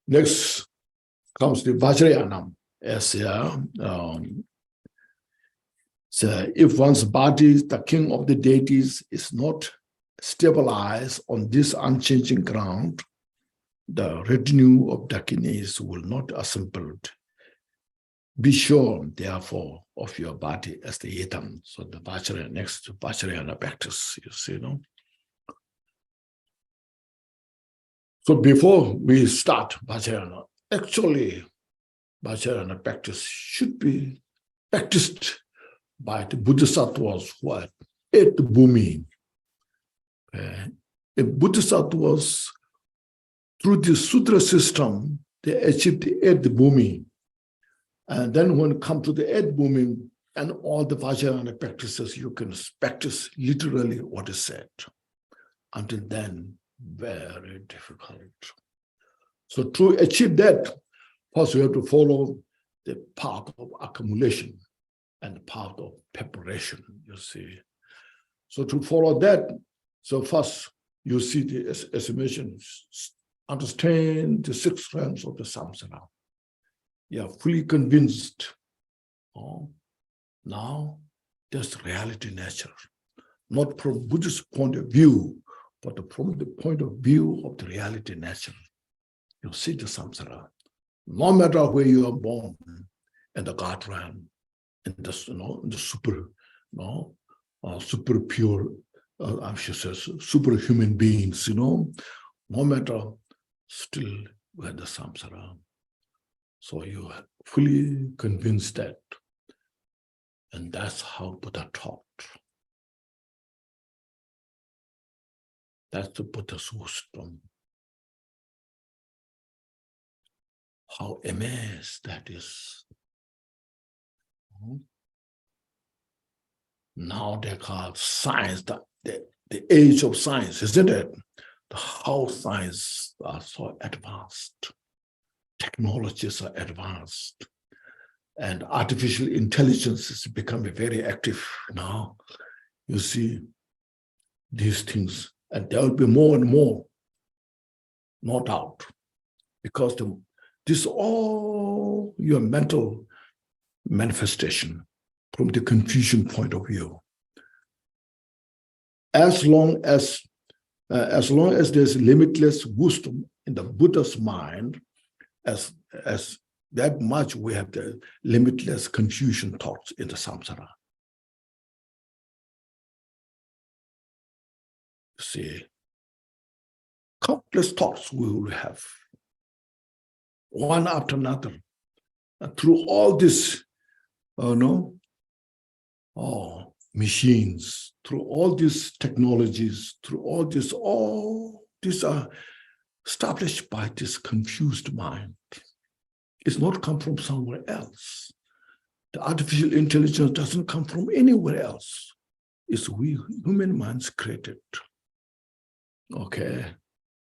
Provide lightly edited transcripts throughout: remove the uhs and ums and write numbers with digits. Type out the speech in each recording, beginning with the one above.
Next comes the Vajrayanam. So if one's body, the king of the deities, is not stabilized on this unchanging ground, the retinue of Dakinis will not assemble. Be sure, therefore, of your body as the Yetam. So the Vajrayana, next to Vajrayana practice, you see, no? So before we start Vajrayana, actually, Vajrayana practice should be practiced by the Bodhisattvas who are at the Bhumi. The Bodhisattvas, through the Sutra system, they achieved the eighth Bhumi. And then when you come to the eighth Bhumi and all the Vajrayana practices, you can practice literally what is said. Until then, very difficult. So to achieve that, first we have to follow the path of accumulation and the path of preparation, you see. So to follow that, so first you see the estimation, understand the 6 strands of the samsara. You are fully convinced. Oh, now that's reality nature. Not from Buddhist point of view, but from the point of view of the reality nature. You see the samsara. No matter where you are born, in the God realm, in the, in the super, super pure, I should say, superhuman beings, no matter, still we are the samsara. So you are fully convinced that. And that's how Buddha taught. That's the Buddha's wisdom. How immense that is. Now they call science, the age of science, isn't it? How science are so advanced. Technologies are advanced. And artificial intelligence is becoming very active now. You see these things. And there will be more and more, no doubt. Because this all your mental manifestation from the Confucian point of view. As long as there's limitless wisdom in the Buddha's mind, as that much we have the limitless Confucian thoughts in the samsara. See, countless thoughts we will have, one after another, and through all this, machines, through all these technologies, through all these are established by this confused mind. It's not come from somewhere else. The artificial intelligence doesn't come from anywhere else. It's we human minds created. Okay,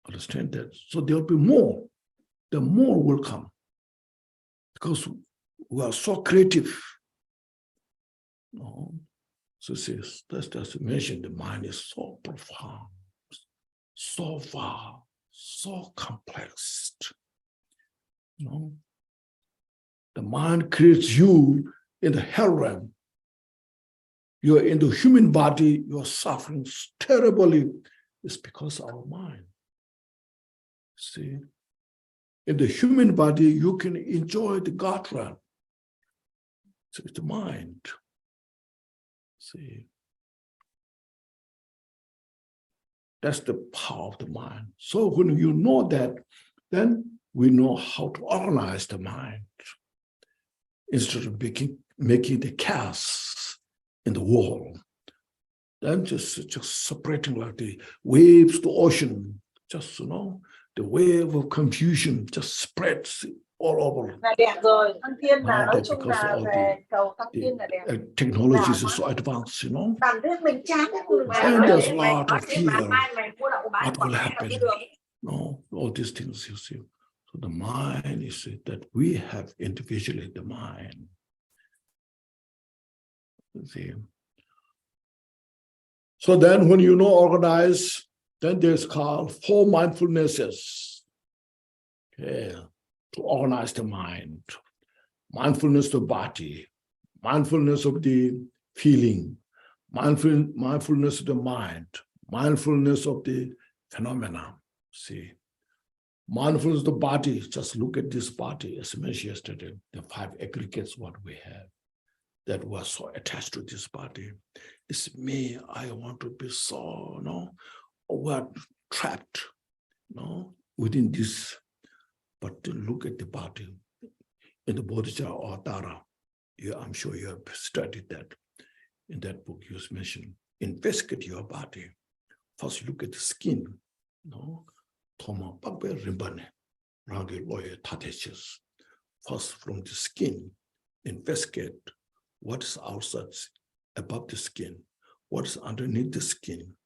understand that. So there'll be more. The more will come. Because we are so creative. So that's mentioned, the mind is so profound, so far, so complex. The mind creates you in the hell realm. You are in the human body, you are suffering terribly. It's because of our mind. See? In the human body, you can enjoy the God realm. So it's the mind. See? That's the power of the mind. So when you know that, then we know how to organize the mind. Instead of making the chaos in the world, then just separating like the waves to ocean, just, the wave of confusion just spreads all over. Because all the technologies are so advanced, And there's a lot of fear. What will happen? All these things, you see. So the mind is that we have individually the mind. You see. So then when you know organize, then there's called 4 mindfulnesses. Okay. to organize the mind, mindfulness of the body, mindfulness of the feeling, mindfulness of the mind, mindfulness of the phenomena. See, mindfulness of the body, just look at this body, as mentioned yesterday, the 5 aggregates what we have, that were so attached to this body. It's me, I want to be so, we're trapped, within this. But to look at the body, in the Bodhisattva or Dara, I'm sure you have studied that. In that book you mentioned, investigate your body. First look at the skin, First from the skin, investigate what is outside, above the skin, what is underneath the skin,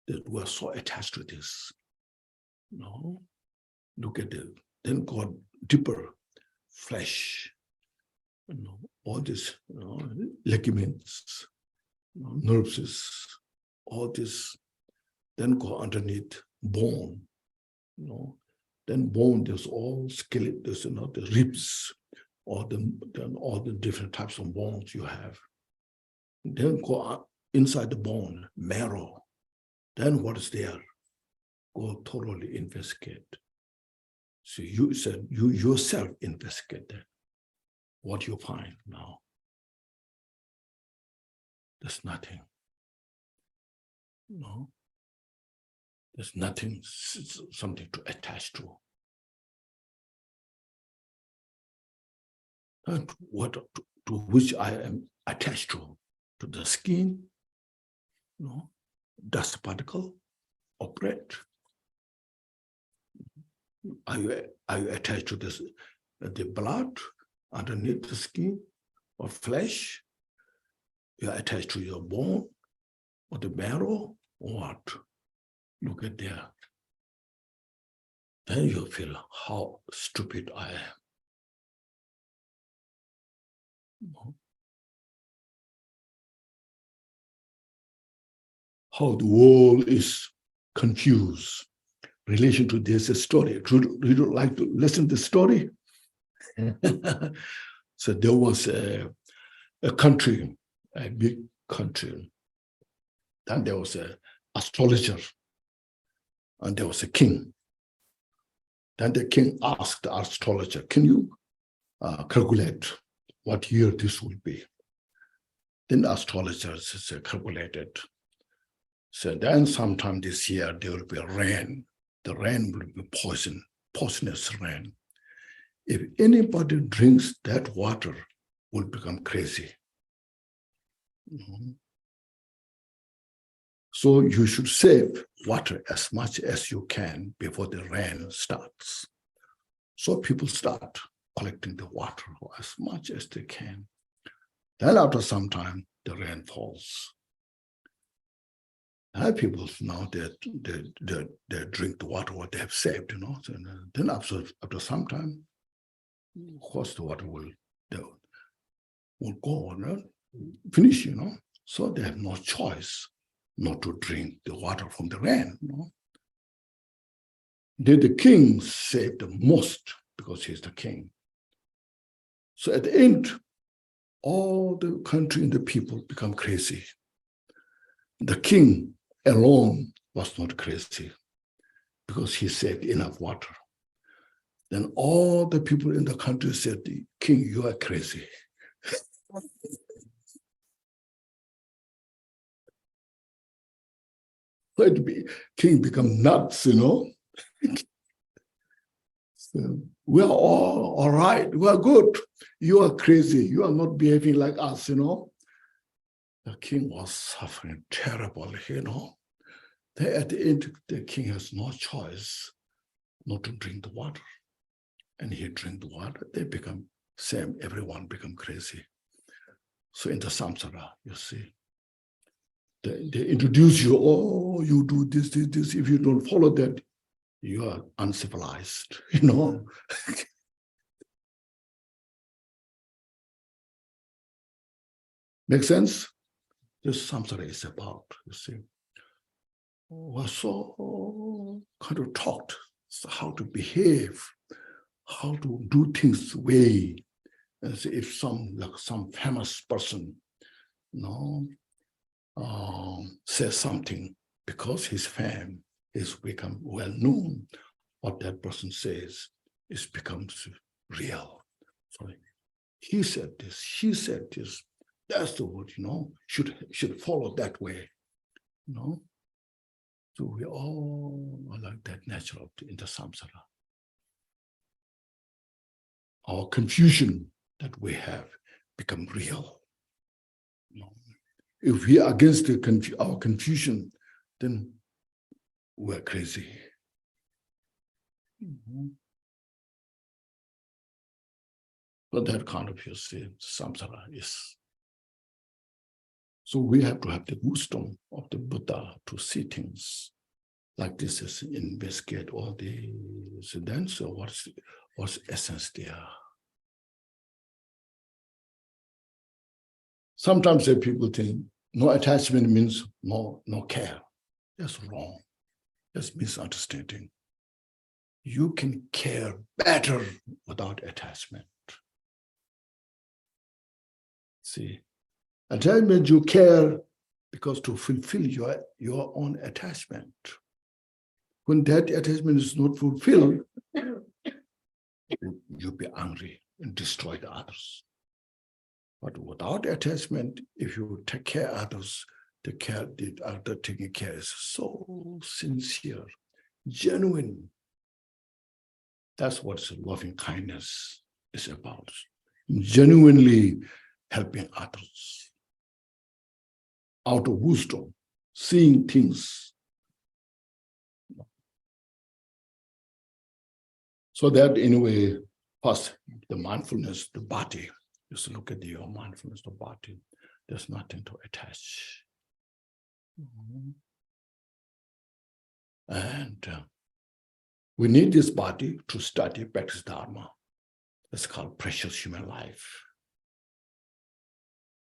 that we're so attached to this. Look at it, then go deeper, flesh, all this, ligaments, nerves, all this, then go underneath bone, then bone, there's all skeleton, there's the ribs, then all the different types of bones you have. Then go inside the bone, marrow. Then what is there? Go thoroughly investigate. So you said you yourself investigate that. What you find now? There's nothing. There's nothing, something to attach to. And what to which I am attached to the skin, dust particle, or bread. Are you attached to this, the blood underneath the skin, or flesh? You are attached to your bone, or the marrow, or what? Look at there. Then you feel how stupid I am. How the world is confused in relation to this story. Would you like to listen to the story? So there was a country, a big country. Then there was an astrologer, and there was a king. Then the king asked the astrologer, can you calculate what year this will be? Then the astrologer calculated. So then sometime this year there will be rain. The rain will be poisonous rain. If anybody drinks that water, will become crazy. So you should save water as much as you can before the rain starts. So people start collecting the water as much as they can. Then after some time, the rain falls. And people now they drink the water what they have saved, So then after some time, of course the water will go on, finish, So they have no choice not to drink the water from the rain. Then the king saved the most because he's the king. So at the end, all the country and the people become crazy. The king alone was not crazy because he saved enough water. Then all the people in the country said, King, you are crazy. King become nuts, So we are all right, we are good. You are crazy, you are not behaving like us, The king was suffering terribly, Then at the end, the king has no choice not to drink the water. And he drink the water, they become same, everyone become crazy. So in the samsara, you see, they introduce you, you do this. If you don't follow that, you are uncivilized, Make sense? This samsara is about, you see. We're so kind of taught how to behave, how to do things way, as if some famous person, says something, because his fame is become well known, what that person says becomes real. So he said this, she said this. That's the word, should follow that way, So we all are like that natural in the samsara. Our confusion that we have become real. If we are against our confusion, then we're crazy. But that kind of, samsara is. So we have to have the wisdom of the Buddha to see things like this, is investigate all these. And then, so what's essence there? Sometimes people think no attachment means no care. That's wrong. That's misunderstanding. You can care better without attachment. See, attachment, you care because to fulfill your own attachment. When that attachment is not fulfilled, you'll be angry and destroy the others. But without attachment, if you take care of others, the other taking care is so sincere, genuine. That's what loving kindness is about. Genuinely helping others out of wisdom, seeing things. So that in a way, first, the mindfulness, the body, just look at your mindfulness, the body, there's nothing to attach. And we need this body to study, practice Dharma. It's called precious human life.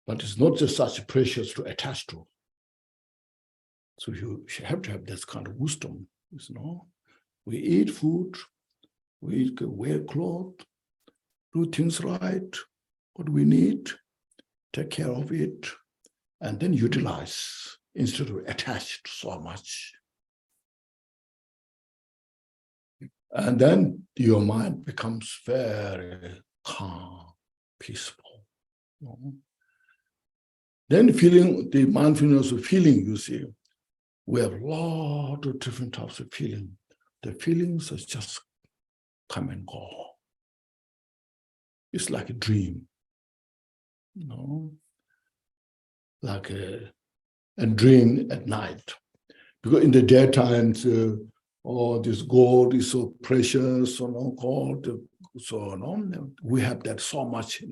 But it's not just such precious to attach to. So you have to have this kind of wisdom. We eat food, we wear clothes, do things right, what we need, take care of it, and then utilize instead of attached so much. And then your mind becomes very calm, peaceful. Then feeling, the mindfulness of feeling, you see, we have a lot of different types of feeling. The feelings are just come and go. It's like a dream, like a dream at night. Because in the daytime, this gold is so precious, gold, we have that so much,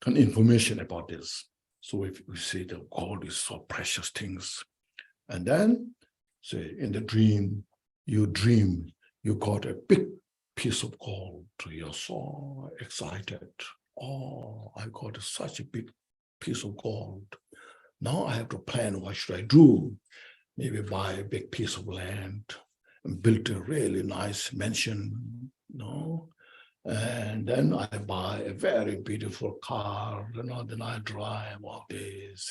information about this. So if we see the gold is so precious things, and then say in the dream you got a big piece of gold, you're so excited. Oh, I got such a big piece of gold. Now I have to plan, what should I do? Maybe buy a big piece of land and build a really nice mansion, and then I buy a very beautiful car, then I drive all this,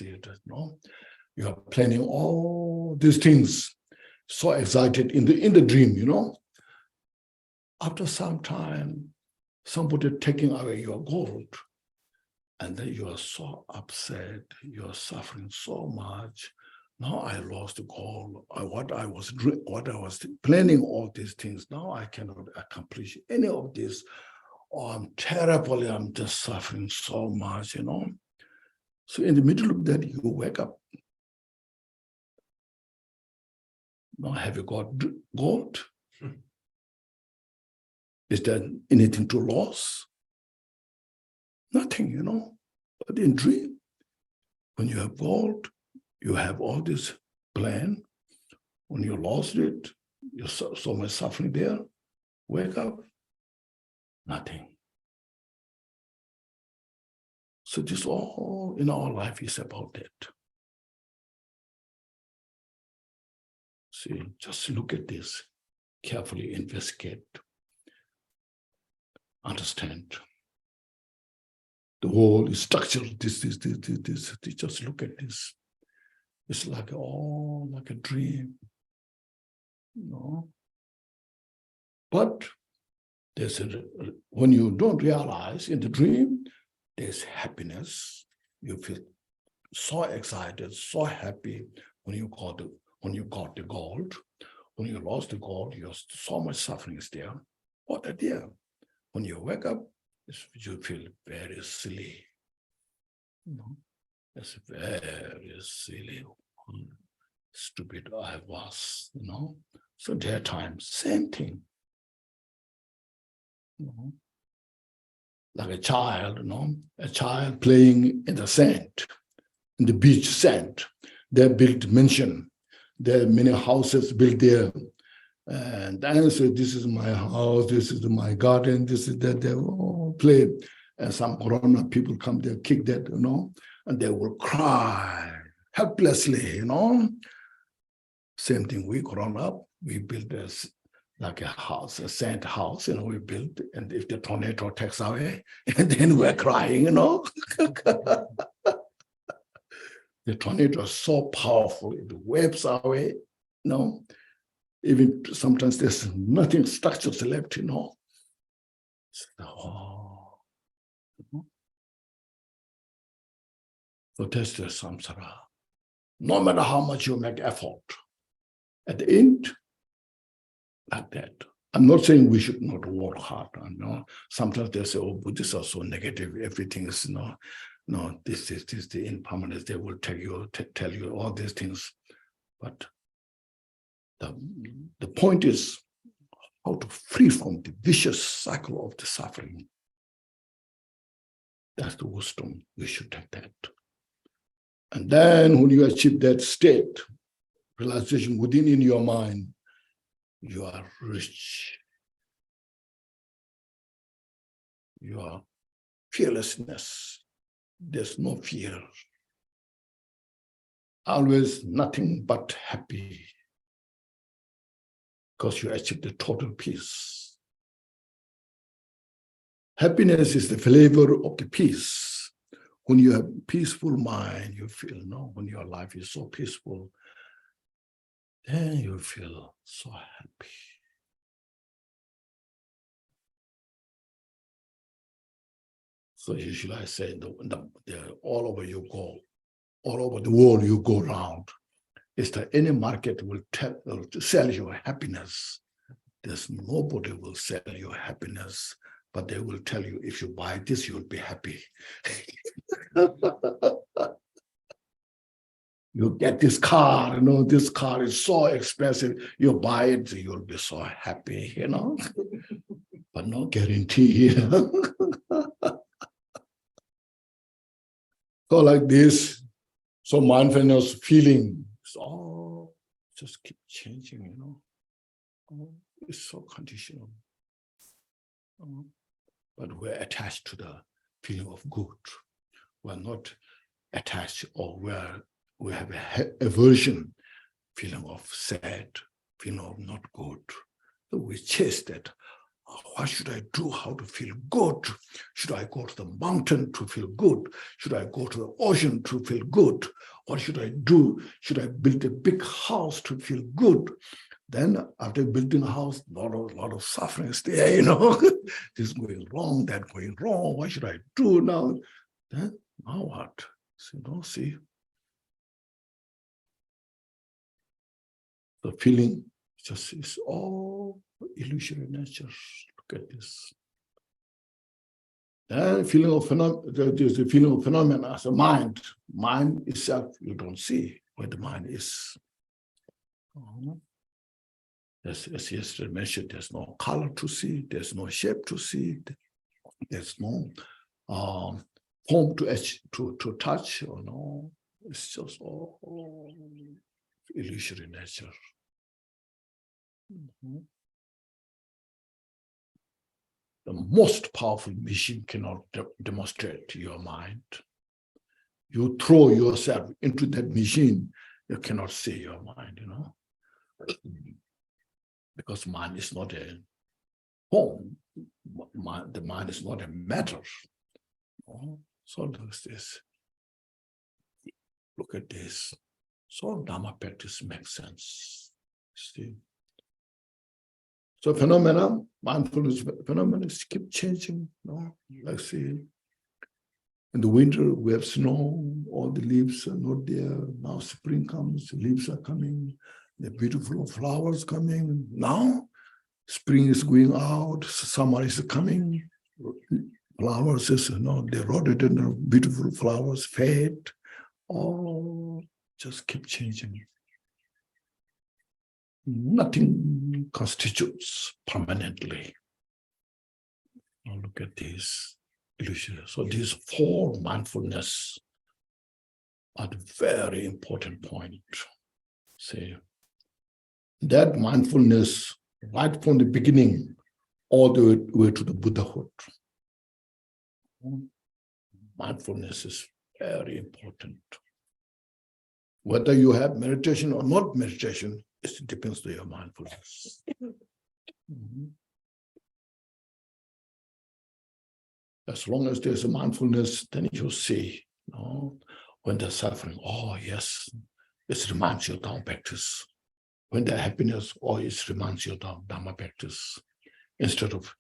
You are planning all these things, so excited in the dream, After some time, somebody taking away your gold, and then you are so upset, you are suffering so much. Now I lost the goal. What I was planning, all these things. Now I cannot accomplish any of this. Oh, I'm just suffering so much, So in the middle of that, you wake up. Now have you got gold? Is there anything to lose? Nothing, But in dream, when you have gold, you have all this plan. When you lost it, you're so much suffering there. Wake up, nothing. So this all in our life is about that. See, just look at this, carefully investigate. understand. The whole structure, this. Just look at this. It's like like a dream. But when you don't realize in the dream, there's happiness. You feel so excited, so happy when you got the gold. When you lost the gold, so much suffering is there. What a dear. When you wake up, you feel very silly. It's very silly. Stupid I was, So that time, same thing. Like a child, a child playing in the sand, in the beach sand. They built mansion. There are many houses built there. And then say, this is my house, this is my garden, this is that. They all play. And some corona people come there, kick that, and they will cry helplessly, Same thing, we grown up, we built this like a house, a sand house, we built, and if the tornado takes away, and then we're crying, The tornado is so powerful, it wipes away, Even sometimes there's nothing structures left, So that's the samsara. No matter how much you make effort, at the end, like that. I'm not saying we should not work hard. Sometimes they say, oh, Buddhists are so negative. Everything is this is the impermanence. They will tell you all these things. But the point is how to free from the vicious cycle of the suffering. That's the wisdom. We should take that. And then when you achieve that state, realization within in your mind, you are rich. Your fearlessness, there's no fear. Always nothing but happy. Because you achieve the total peace. Happiness is the flavor of the peace. When you have peaceful mind, you feel, when your life is so peaceful, then you feel so happy. So usually I say, all over you go, all over the world you go around, is that any market will sell you happiness. There's nobody will sell you happiness, but they will tell you, if you buy this, you'll be happy. You get this car, this car is so expensive. You buy it, you'll be so happy, But no guarantee. So like this, so mindfulness feeling, just keep changing, It's so conditional. But we're attached to the feeling of good. We're not attached, or we have a aversion, feeling of sad, feeling of not good. So we chase that. What should I do? How to feel good? Should I go to the mountain to feel good? Should I go to the ocean to feel good? What should I do? Should I build a big house to feel good? Then after building a house, a lot of suffering is there, This is going wrong, that going wrong. What should I do now? Then now what? See. The feeling just is all illusory nature. Look at this. And feeling of there's the feeling of phenomena as a mind. Mind itself, you don't see where the mind is. As yesterday mentioned, there's no color to see, there's no shape to see, there's no form to touch, It's just all illusory nature. The most powerful machine cannot demonstrate your mind. You throw yourself into that machine, you cannot see your mind, Because mind is not a form. the mind is not a matter. So look at this. Look at this. So Dharma practice makes sense. See? So phenomena, mindfulness phenomena keep changing. Like see, in the winter we have snow, all the leaves are not there. Now spring comes, the leaves are coming, the beautiful flowers coming. Now spring is going out, summer is coming. Flowers is, they rotted and beautiful flowers fade. All just keep changing. Nothing constitutes permanently. Now look at this illusion. So these four mindfulness are the very important point. See, that mindfulness right from the beginning all the way to the Buddhahood. Mindfulness is very important. Whether you have meditation or not meditation, it depends on your mindfulness. As long as there's a mindfulness, then you see, when they're suffering, oh yes, it reminds you of Dharma practice. When they're happiness, oh, it reminds you of Dharma practice. Instead of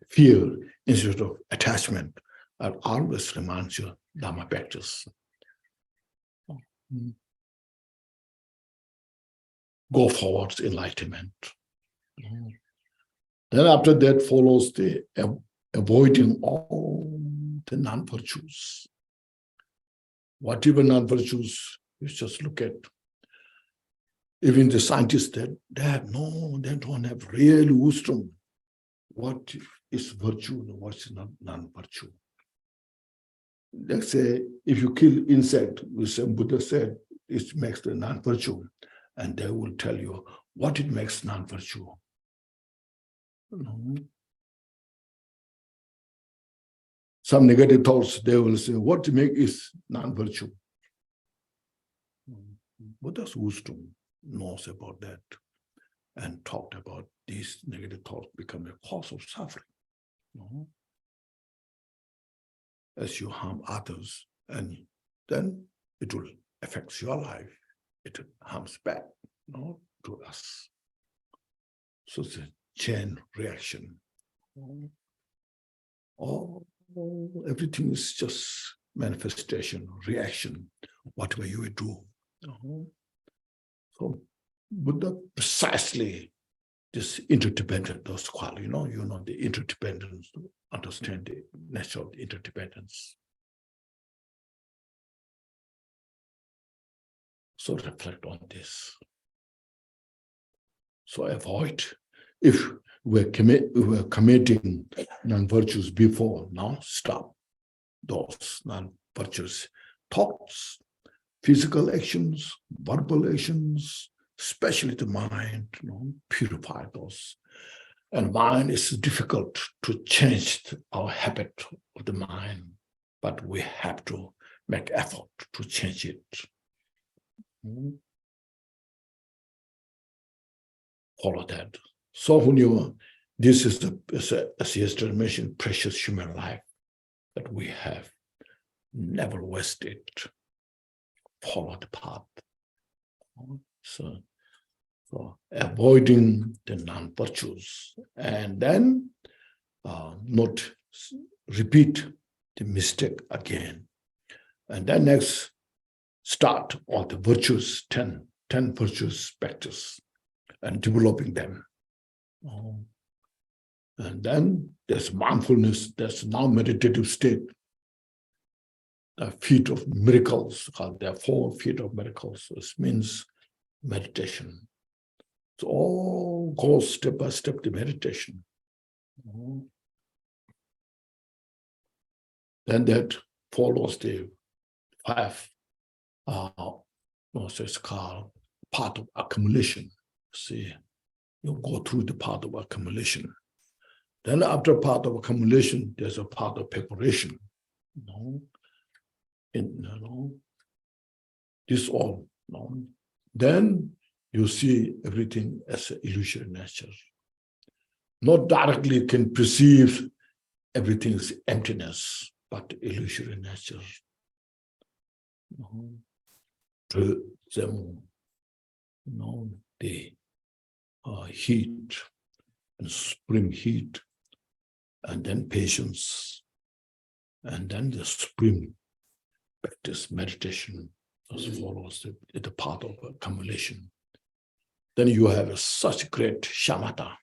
fear, instead of attachment, it always reminds you of Dharma practice. Go forward to enlightenment. Then after that follows the avoiding all the non-virtues. Whatever non-virtues, you just look at. Even the scientists, they don't have real wisdom. What is virtue and what is non-virtue? Let's say, if you kill insect, which Buddha said, it makes the non-virtue. And they will tell you what it makes non-virtue. Some negative thoughts, they will say, what to make is non-virtue. Buddha's wisdom knows about that and talked about these negative thoughts become a cause of suffering. As you harm others, and then it will affect your life. It harms back, to us. So it's a chain reaction. Everything is just manifestation, reaction, whatever you do. So Buddha precisely this interdependent, those qualities, the interdependence, to understand the nature of the interdependence. So reflect on this. So avoid, if we're committing non-virtues before, now stop those non-virtuous thoughts, physical actions, verbal actions, especially the mind, purify those. And mind is difficult to change our habit of the mind, but we have to make effort to change it. Follow that. So when this is as yesterday mentioned, precious human life that we have, never waste it. Follow the path. So avoiding the non-virtues, and then not repeat the mistake again. And then next, start all the virtues, 10 virtues practice, and developing them. And then there's mindfulness, there's now meditative state. The feet of miracles, there are 4 feet of miracles. This means meditation. So all goes step by step to meditation. Then that follows the 5, it's called path of accumulation. See, you go through the path of accumulation. Then after path of accumulation, there's a path of preparation. This all. Then you see everything as an illusory nature. Not directly can perceive everything is emptiness, but illusory nature. To them, the heat and supreme heat, and then patience, and then the supreme practice, meditation, as follows the path of accumulation. Then you have such great shamatha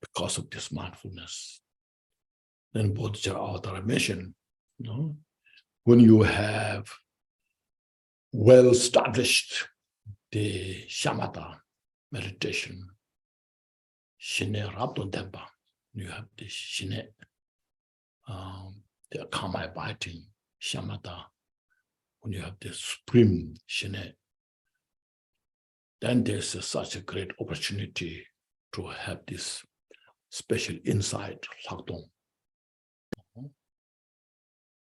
because of this mindfulness. Then Bodhicitta Avatara mentioned, when you have well established the shamatha meditation, shine rabdo dempa, you have the shine, the karma abiding shamatha, when you have the supreme shine, then there's such a great opportunity to have this special insight, lakdong.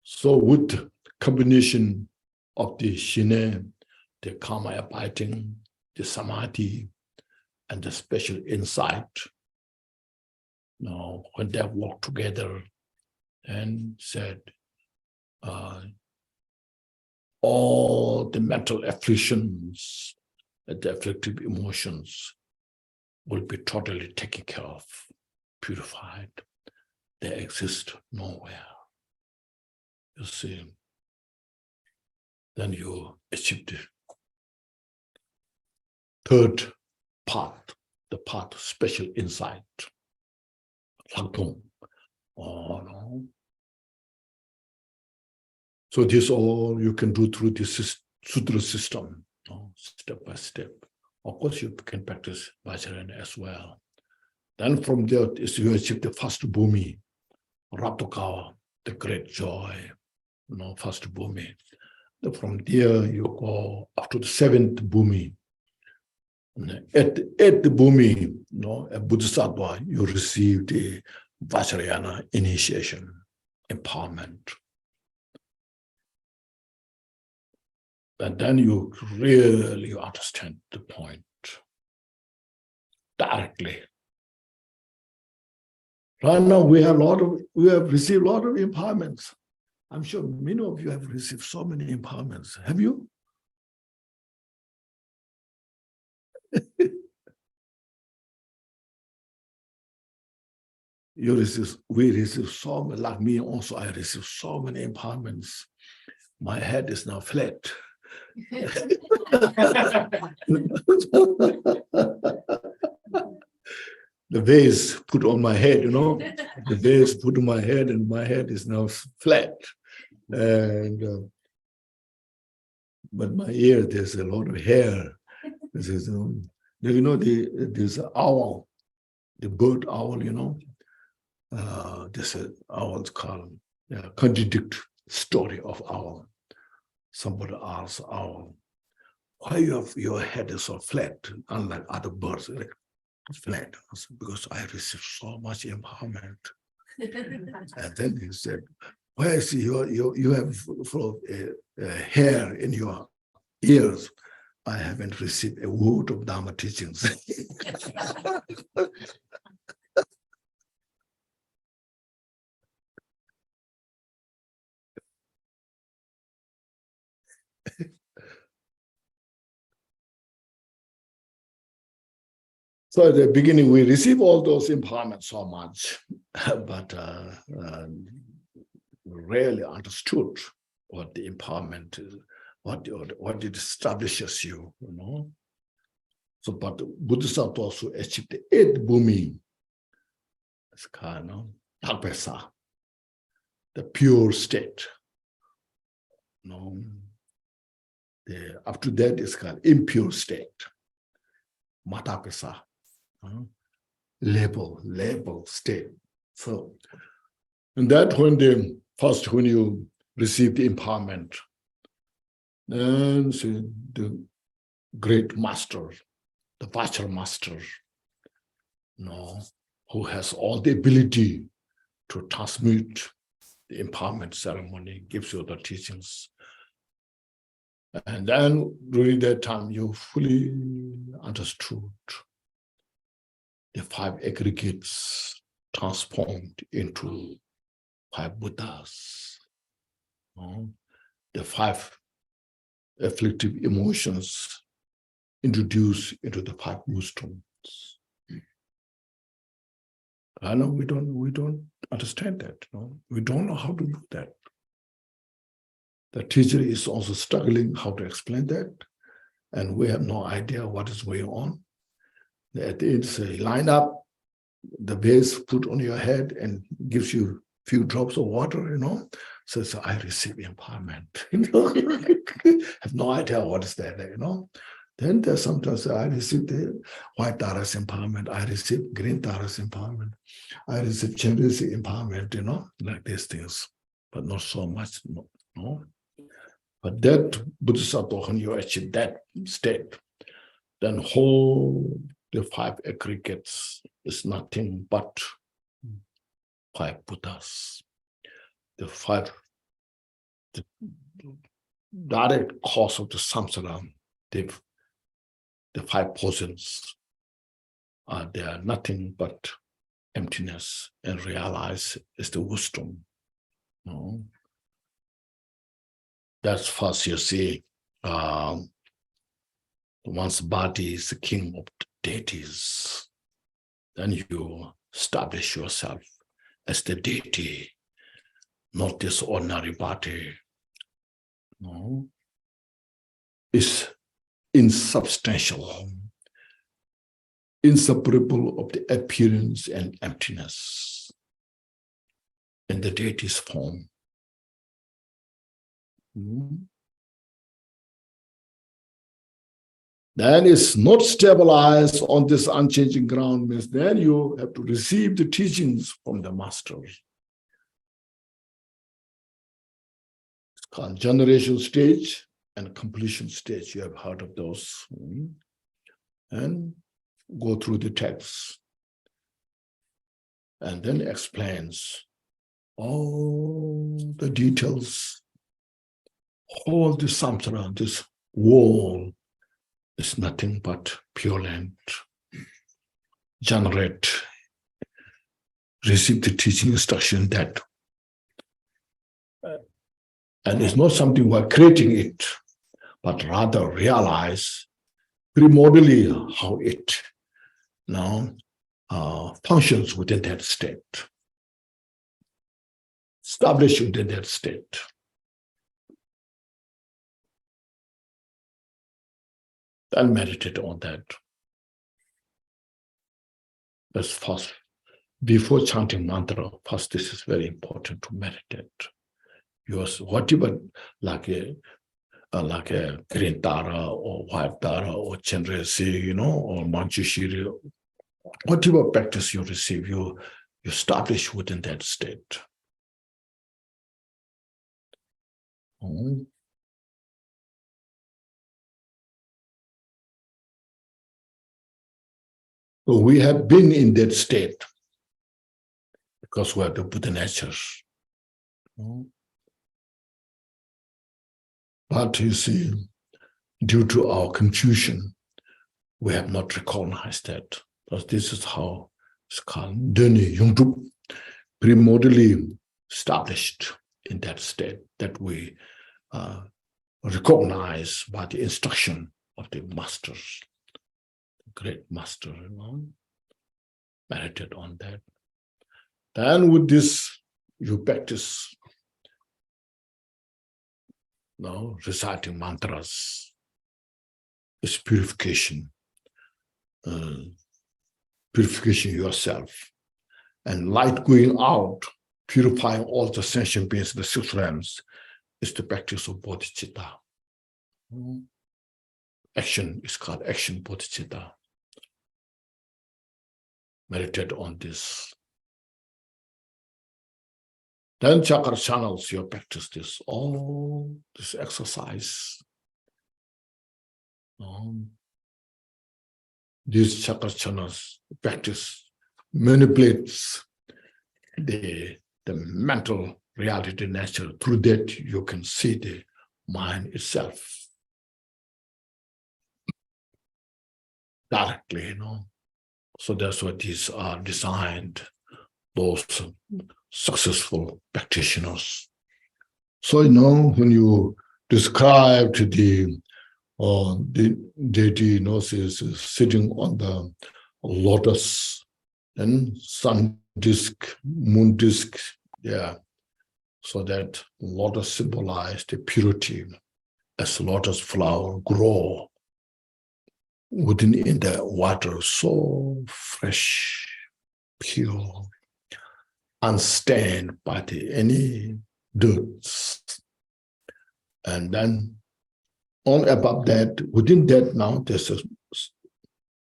So with combination of the shine, the karma abiding, the samadhi, and the special insight, when they walk together and said, all the mental afflictions, the afflictive emotions will be totally taken care of, purified. They exist nowhere. You see, then you achieve the third path, the path of special insight. So this all you can do through this sutra system, step by step. Of course, you can practice Vajrayana as well. Then from there, you achieve the first bhumi, Raptokawa, the great joy, first bhumi. Then from there, you go up to the seventh bhumi. At the bhumi, at Bodhisattva, you receive the Vajrayana initiation, empowerment. And then you really understand the point directly. Right now, we have received a lot of empowerments. I'm sure many of you have received so many empowerments. Have you? We receive so many, like me also, I received so many empowerments. My head is now flat. The vase put on my head, the vase put on my head, and my head is now flat. And but my ear, there's a lot of hair. This is, there's an owl, the bird owl, there's an owl's called contradict story of owl. Somebody asks owl, why your head is so flat, unlike other birds, like flat? Because I received so much empowerment. And then he said, why I see you have full of hair in your ears. I haven't received a word of Dharma teachings. So at the beginning, we receive all those empowerments so much, but rarely understood what the empowerment is, what it establishes you, So, but Bodhisattva also achieved the eighth bhumi. It's kind of Tapesa, the pure state. Up to that is called impure state. Matapesa. Label state. So, and that when you receive the empowerment, then the great master, the Vajra master, who has all the ability to transmute the empowerment ceremony, gives you the teachings. And then during that time, you fully understood the five aggregates transformed into 5 Buddhas, the 5 afflictive emotions introduced into the 5 wisdoms. I know we don't understand that. We don't know how to do that. The teacher is also struggling how to explain that, and we have no idea what is going on. At the end, say, line up, the base put on your head and gives you a few drops of water, says, I receive empowerment. Have no idea what is that, Then there's sometimes I receive the white Taras empowerment, I receive green Taras empowerment, I receive Chinese empowerment, like these things, but not so much, no. But that Bodhisattva, when you achieve that state, then whole the 5 aggregates is nothing but 5 Buddhas. The direct cause of the samsara, the 5 poisons, they are nothing but emptiness, and realize is the wisdom. That's first you see, one's body is the king of the deities. Then you establish yourself as the deity, not this ordinary body. It's insubstantial, inseparable of the appearance and emptiness in the deity's form. Then it's not stabilized on this unchanging ground, means then you have to receive the teachings from the master. It's called generation stage and completion stage. You have heard of those. And go through the text. And then explains all the details. All the samsara, this wall, is nothing but pure land. Generate, receive the teaching instruction that, and it's not something we're creating it, but rather realize primordially how it now functions within that state, established within that state. And meditate on that. That's first. Before chanting mantra, first this is very important to meditate. Yours, whatever, like a green Tara or white Tara or Chenresi, or Manchushiri, whatever practice you receive, you establish within that state. So we have been in that state because we are the Buddha natures. But you see, due to our confusion, we have not recognized that. Because this is how it's called Deni Yungtup, primordially established in that state that we recognize by the instruction of the masters. Great master, meditate on that. Then with this, you practice reciting mantras. It's purification. Purification yourself. And light going out, purifying all the sentient beings in the 6 realms, is the practice of bodhicitta. Action is called action bodhicitta. Meditate on this. Then chakra channels, you practice this, all this exercise. These chakra channels practice manipulates the mental reality nature. Through that, you can see the mind itself directly, So that's what these are designed. Those successful practitioners. So, when you describe to the deity, is sitting on the lotus and sun disk, moon disk, so that lotus symbolized the purity as lotus flower grow within in the water, so fresh, pure, unstained by any dirt. And then on above that, within that now, there's a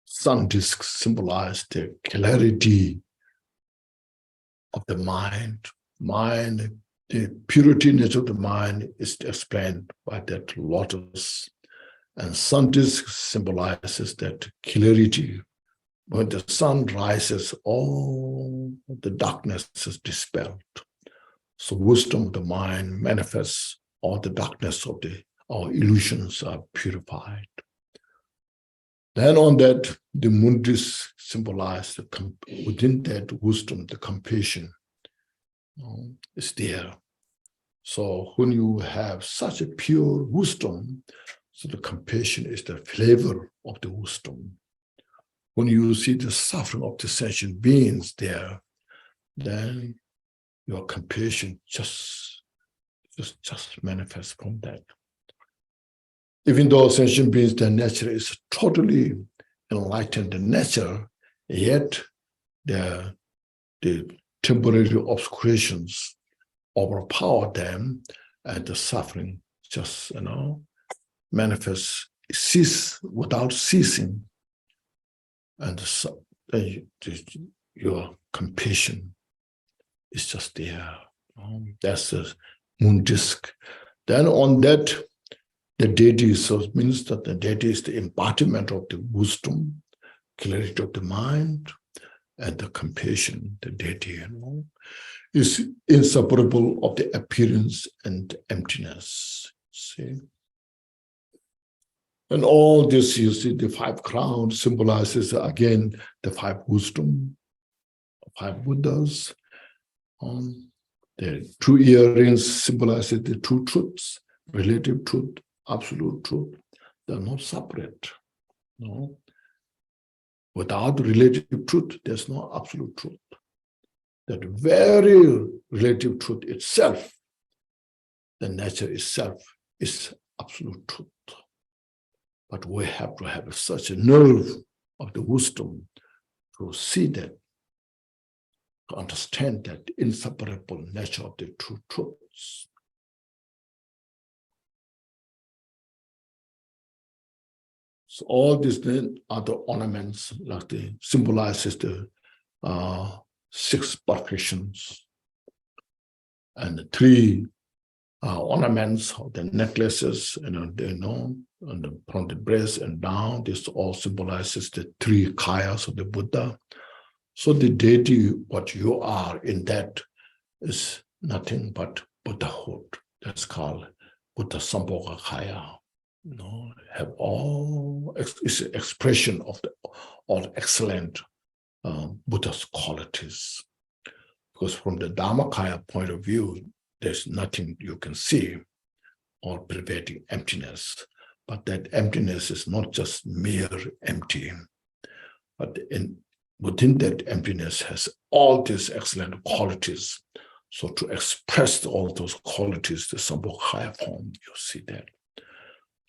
sun disk symbolized the clarity of the mind. The purity nature of the mind is explained by that lotus. And sun disk symbolizes that clarity. When the sun rises, all the darkness is dispelled. So wisdom of the mind manifests, all the darkness of our illusions are purified. Then on that, the moon disk symbolizes within that wisdom, the compassion is there. So when you have such a pure wisdom, so the compassion is the flavor of the wisdom. When you see the suffering of the sentient beings there, then your compassion just manifests from that. Even though sentient beings, their nature is totally enlightened nature, yet the temporary obscurations overpower them, and the suffering just manifests, cease without ceasing, and your compassion is just there. That's the moon disk. Then on that, the deity, so it means that the deity is the embodiment of the wisdom, clarity of the mind, and the compassion. The deity, is inseparable of the appearance and emptiness. See? And all this, you see, the five crowns symbolizes again the five wisdom, five Buddhas. The two earrings symbolizes the two truths, relative truth, absolute truth. They're not separate. No. Without relative truth, there's no absolute truth. That very relative truth itself, the nature itself, is absolute truth. But we have to have such a nerve of the wisdom to see that, to understand that inseparable nature of the true truths. So all these other ornaments, like the symbolizes the 6 perfections, and the 3 ornaments, the necklaces, and from the breast and down. This all symbolizes the 3 kayas of the Buddha. So the deity, what you are in that, is nothing but Buddhahood. That's called Buddha Sambhoga Kaya. Have all it's an expression of all excellent Buddha's qualities. Because from the Dharmakaya point of view, there's nothing you can see, all pervading emptiness. But that emptiness is not just mere empty, but within that emptiness has all these excellent qualities. So to express all those qualities, the Sambhoga form, you see that.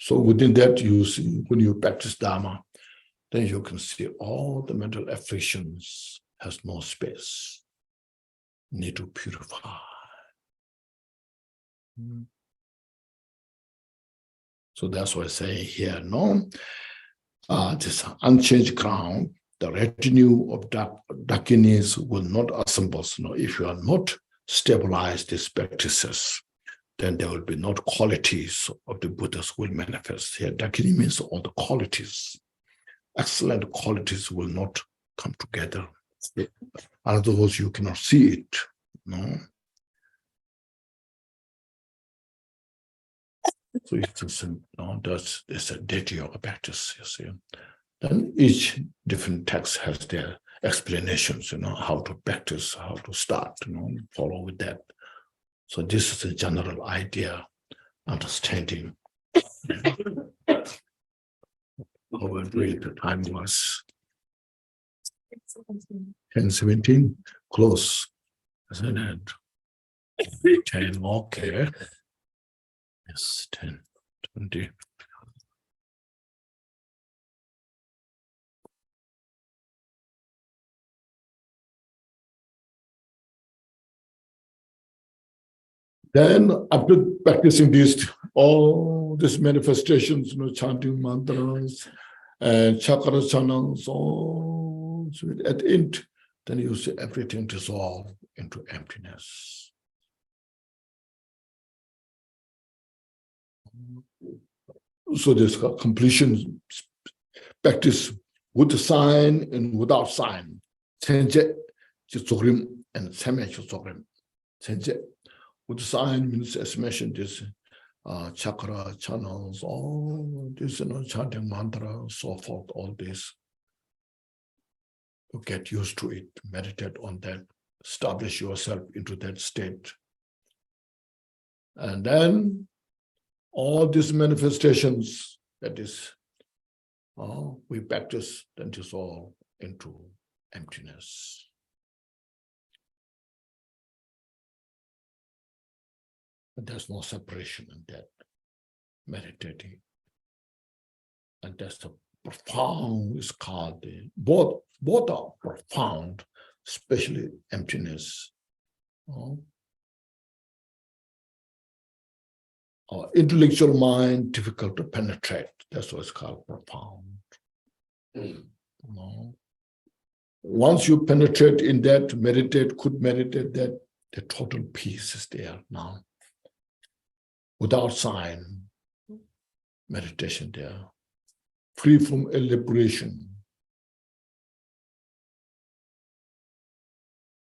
So within that, you see, when you practice Dharma, then you can see all the mental afflictions has no space, need to purify. So that's why I say here, this unchanged ground, the retinue of Dakinis will not assemble. If you are not stabilized these practices, then there will be not qualities of the Buddhas will manifest. Here, Dakini means all the qualities. Excellent qualities will not come together. In other words, you cannot see it. So it's a deity yoga practice, you see. Then each different text has their explanations, how to practice, how to start, follow with that. So this is a general idea, understanding. How great the time was. 10:17, close, isn't it? 10, okay. Yes, 10, 20. Then after practicing all these manifestations, chanting mantras and chakra chanants, so at the end, then you see everything dissolve into emptiness. So this completion practice with the sign and without sign. Chenje and seme Chenje. With the sign means, as mentioned, this chakra channels, all this, chanting mantra, so forth, all this. You get used to it, meditate on that, establish yourself into that state. And then all these manifestations, that is, we practice, then dissolve into emptiness. And there's no separation in that, meditating. And that's the profound, is called, both are profound, especially emptiness. Our intellectual mind, difficult to penetrate. That's what it's called, profound. Once you penetrate in that, could meditate that, the total peace is there now. Without sign, meditation there. Free from liberation.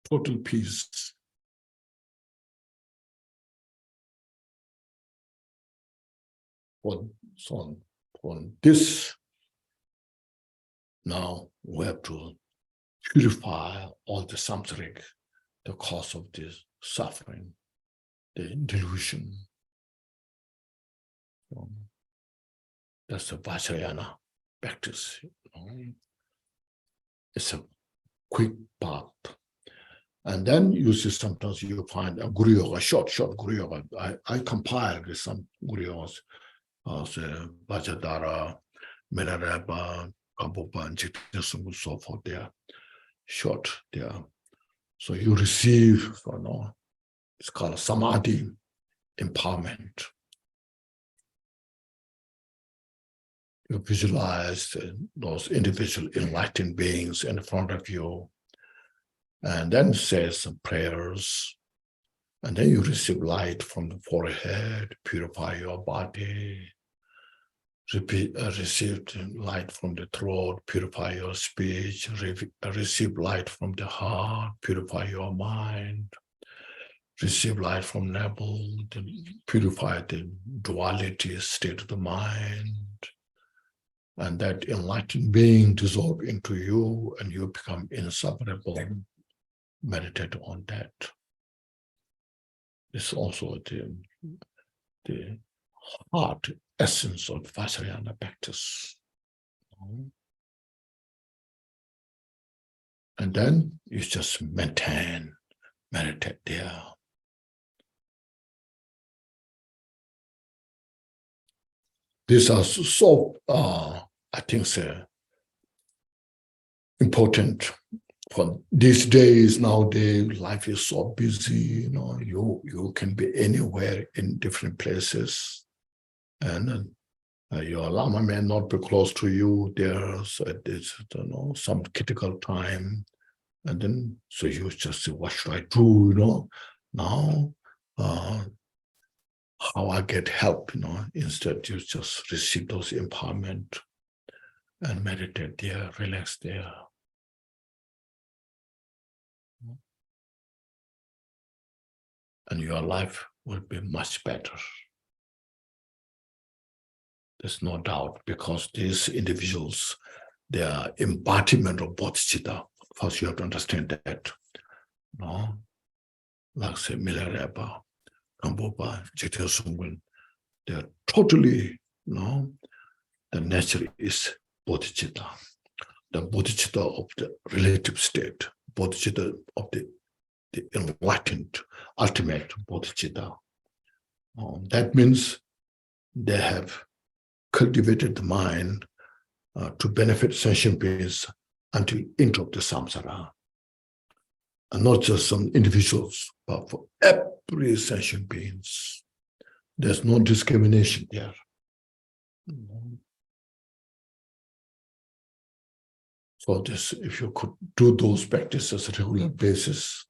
Total peace. On this, now we have to purify all the samsaric, the cause of this suffering, the delusion. That's the Vajrayana practice. It's a quick path. And then you see sometimes you find a Guru Yoga, short Guru Yoga. I compiled with some Guru Yogas, Vajradhara, Meraraba, Kampopa, and Jitnasungu, so forth. They are short there. So you receive, it's called Samadhi empowerment. You visualize those individual enlightened beings in front of you, and then say some prayers, and then you receive light from the forehead, purify your body, receive light from the throat, purify your speech, receive light from the heart, purify your mind, receive light from navel, purify the duality state of the mind. And that enlightened being dissolve into you, and you become inseparable. Meditate on that. It's also the heart essence of Vajrayana practice. And then you just meditate there. These are so, I think, important for these days. Nowadays, life is so busy. You can be anywhere in different places, and your Lama may not be close to you there. So it's some critical time, and then so you just say, "What should I do?" Now. How I get help, instead you just receive those empowerment and meditate there, relax there. And your life will be much better. There's no doubt, because these individuals, they are embodiment of bodhicitta, first you have to understand that. No? Like say Milarepa, Rampopa, Jitya Sungwen, they are totally, no, the nature is bodhicitta, the bodhicitta of the relative state, bodhicitta of the enlightened, ultimate bodhicitta. That means they have cultivated the mind to benefit sentient beings until end of the samsara. And not just some individuals, but for every sentient beings. There's no discrimination there. So this, if you could do those practices on a regular basis,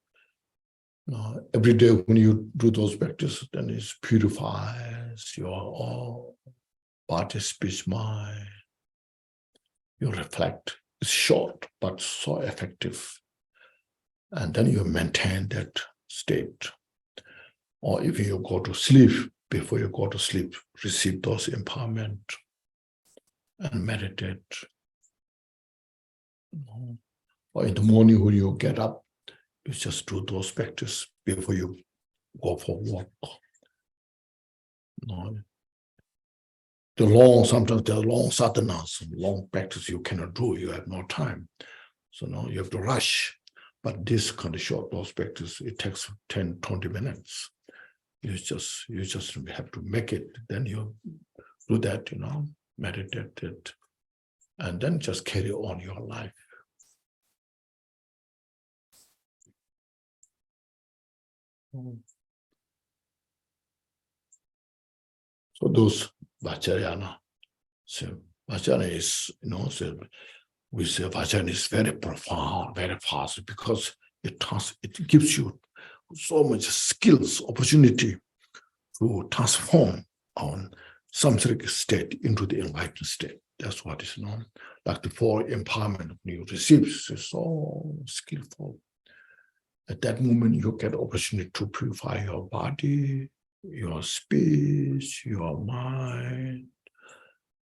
every day when you do those practices, then it purifies your all body, speech, mind. You reflect. It's short, but so effective. And then you maintain that state. Or if you go to sleep, before you go to sleep, receive those empowerment and meditate. Or in the morning when you get up, you just do those practices before you go for a walk. Sometimes there are long sadhanas, long practice you cannot do, you have no time. So now you have to rush. But this kind of short those practice, it takes 10, 20 minutes. You just have to make it. Then you do that, meditate it, and then just carry on your life. So those Vajrayana, so Vajrayana is, we say Vajrayana is very profound, very fast, because it gives you so much skills, opportunity to transform on samsaric state into the enlightened state. That's what is known. Like the four empowerment you receive is so skillful. At that moment, you get opportunity to purify your body, your speech, your mind,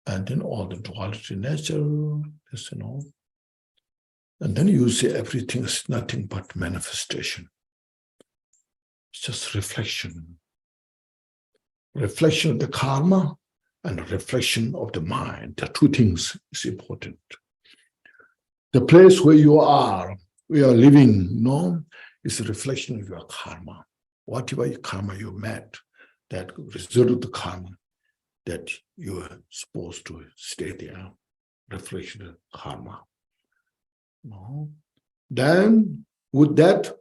and then all the duality nature, And then you see everything is nothing but manifestation. It's just reflection. Reflection of the karma and reflection of the mind. The two things is important. The place where you are living, is a reflection of your karma. Whatever karma you met, that result of the karma that you are supposed to stay there, reflection of karma. Then with that,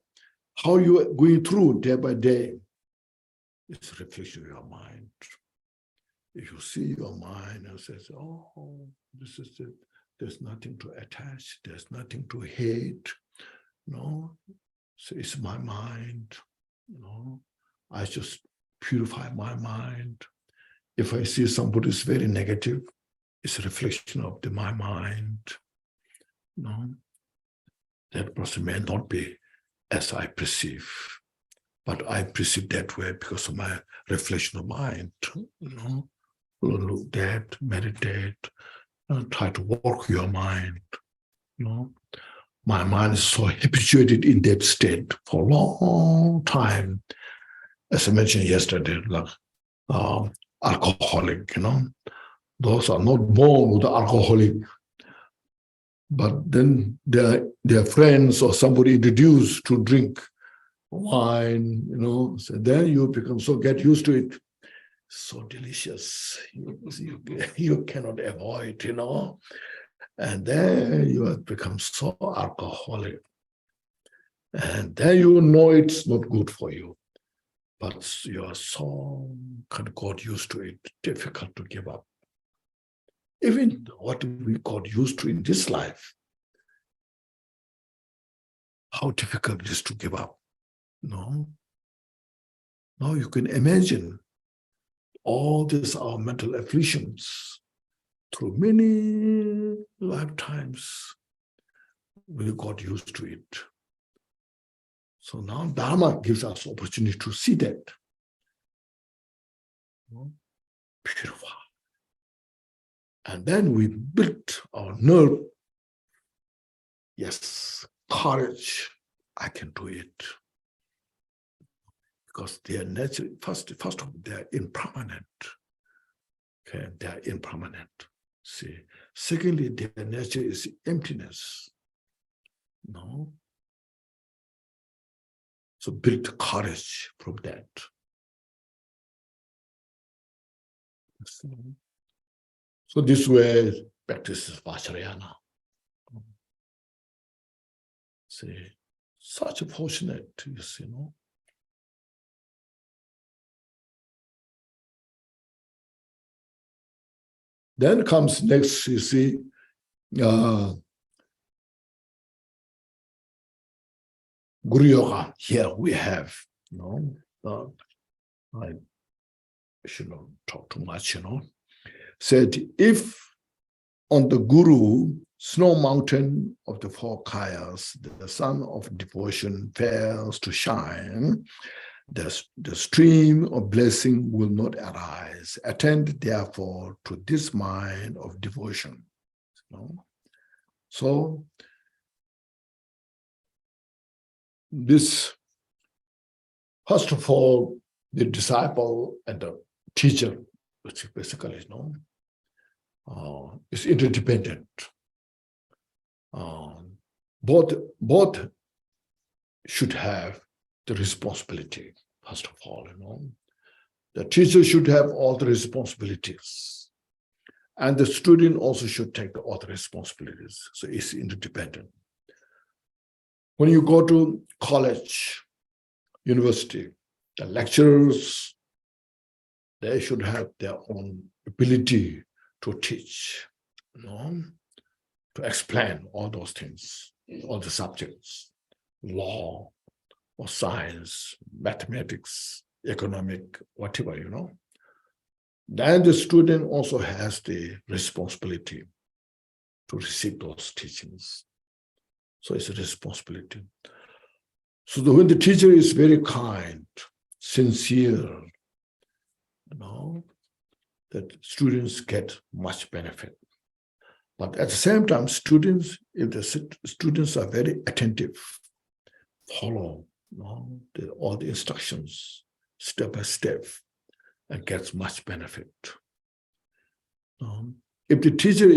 how you are going through day by day, it's a reflection of your mind. If you see your mind and says, oh, this is it, there's nothing to attach, there's nothing to hate, so it's my mind, I just purify my mind. If I see somebody is very negative, it's a reflection of my mind. That person may not be as I perceive, but I perceive that way because of my reflection of mind. Look at, meditate, try to work your mind. My mind is so habituated in that state for a long time. As I mentioned yesterday, like alcoholic, those are not born with the alcoholic, but then their friends or somebody introduced to drink wine, so then you become get used to it. So delicious, you cannot avoid, and then you have become so alcoholic, and then it's not good for you, but you are so got used to it, difficult to give up. Even what we got used to in this life, how difficult it is to give up. Now you can imagine all these are mental afflictions through many lifetimes. We got used to it. So now Dharma gives us opportunity to see that. Purify. And then we built our nerve. Yes, courage, I can do it. Because they are natural, first of all, they are impermanent. Okay, they are impermanent. See. Secondly, their nature is emptiness. No. So build courage from that. So this way practices Vajrayana. See, such a fortunate, you see, no? Then comes next, you see, Guru Yoga. Here we have, you know, I should not talk too much, you know. Said, if on the Guru, snow mountain of the four kayas, the sun of devotion fails to shine, the stream of blessing will not arise. Attend, therefore, to this mind of devotion. You know? So, this, first of all, the disciple and the teacher, which basically is known, is interdependent. Both should have the responsibility, first of all, you know. The teacher should have all the responsibilities. And the student also should take all the responsibilities. So it's interdependent. When you go to college, university, the lecturers, they should have their own ability to teach, you know, to explain all those things, all the subjects, law, or science, mathematics, economic, whatever, you know. Then the student also has the responsibility to receive those teachings. So it's a responsibility. So when the teacher is very kind, sincere, you know, that students get much benefit. But at the same time, students, if the students are very attentive, follow, you know, all the instructions step by step, and gets much benefit. If the teacher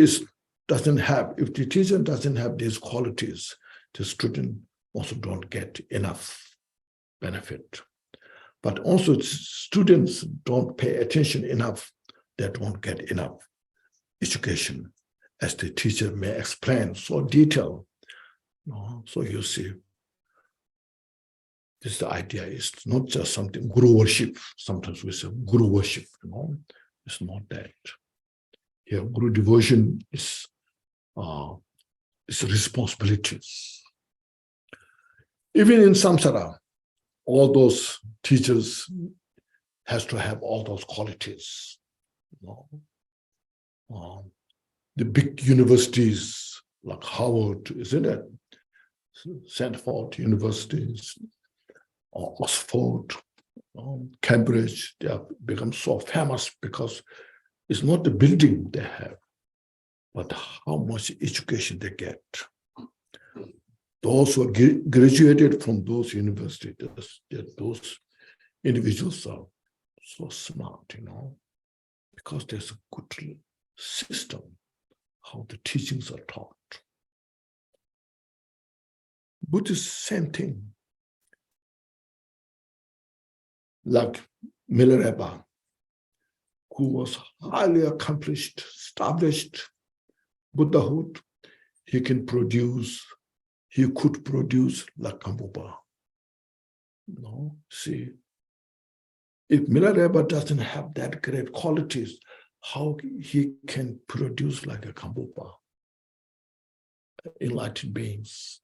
doesn't have these qualities, the student also don't get enough benefit. But also students don't pay attention enough, they don't get enough education, as the teacher may explain so detailed. So you see, this the idea is not just something Guru worship. Sometimes we say Guru worship, you know, it's not that. Here, Guru devotion is responsibilities. Even in samsara, all those teachers has to have all those qualities. You know? The big universities like Harvard, isn't it? Stanford universities, or Oxford, Cambridge, they have become so famous because it's not the building they have, but how much education they get. Those who graduated from those universities, those individuals are so smart, you know, because there's a good system, how the teachings are taught. Buddhist, same thing. Like Milarepa, who was highly accomplished, established Buddhahood, he could produce like Kambupa. No, see, if Milarepa doesn't have that great qualities, how he can produce like a Kambupa, enlightened beings?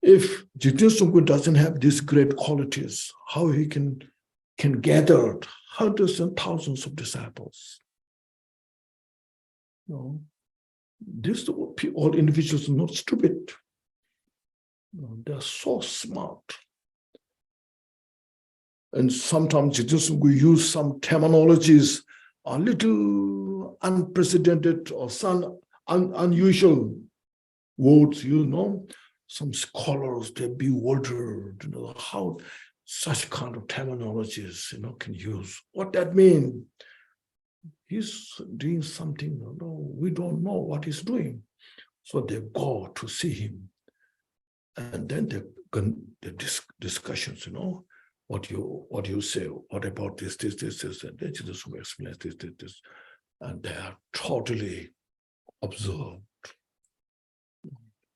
If Jiten Sungku doesn't have these great qualities, how he can gather hundreds and thousands of disciples? No, these all individuals are not stupid. No, they're so smart. And sometimes Jiten Sungku use some terminologies a little unprecedented or some unusual. words, some scholars, they're bewildered, how such kind of terminologies, can use. What that means? He's doing something, we don't know what he's doing. So they go to see him. And then the discussions, what you say, what about this, and they just explain this. And they are totally observed,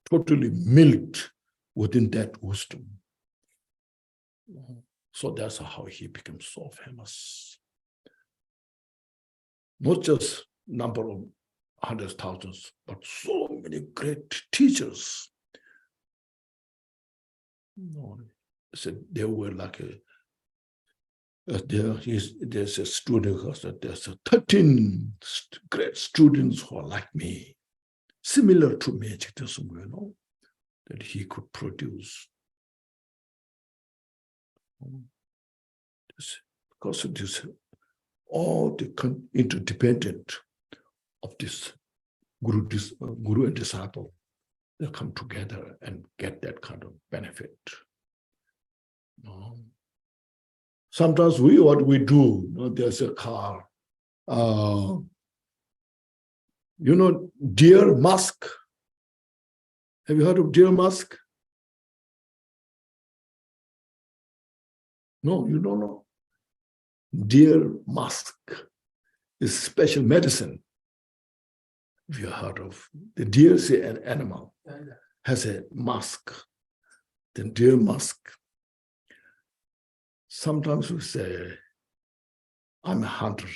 totally milked within that wisdom. So that's how he became so famous. Not just number of hundreds, thousands, but so many great teachers. So they were like there's a student who said there's 13 great students who are like me, similar to me, that he could produce. Because it is all the interdependent of this guru and disciple, they come together and get that kind of benefit. Sometimes what we do, there's a car, Deer Musk. Have you heard of Deer Musk? No, you don't know. Deer Musk is special medicine. If you heard of the deer, is an animal, has a musk. Then deer musk. Sometimes we say, I'm a hunter.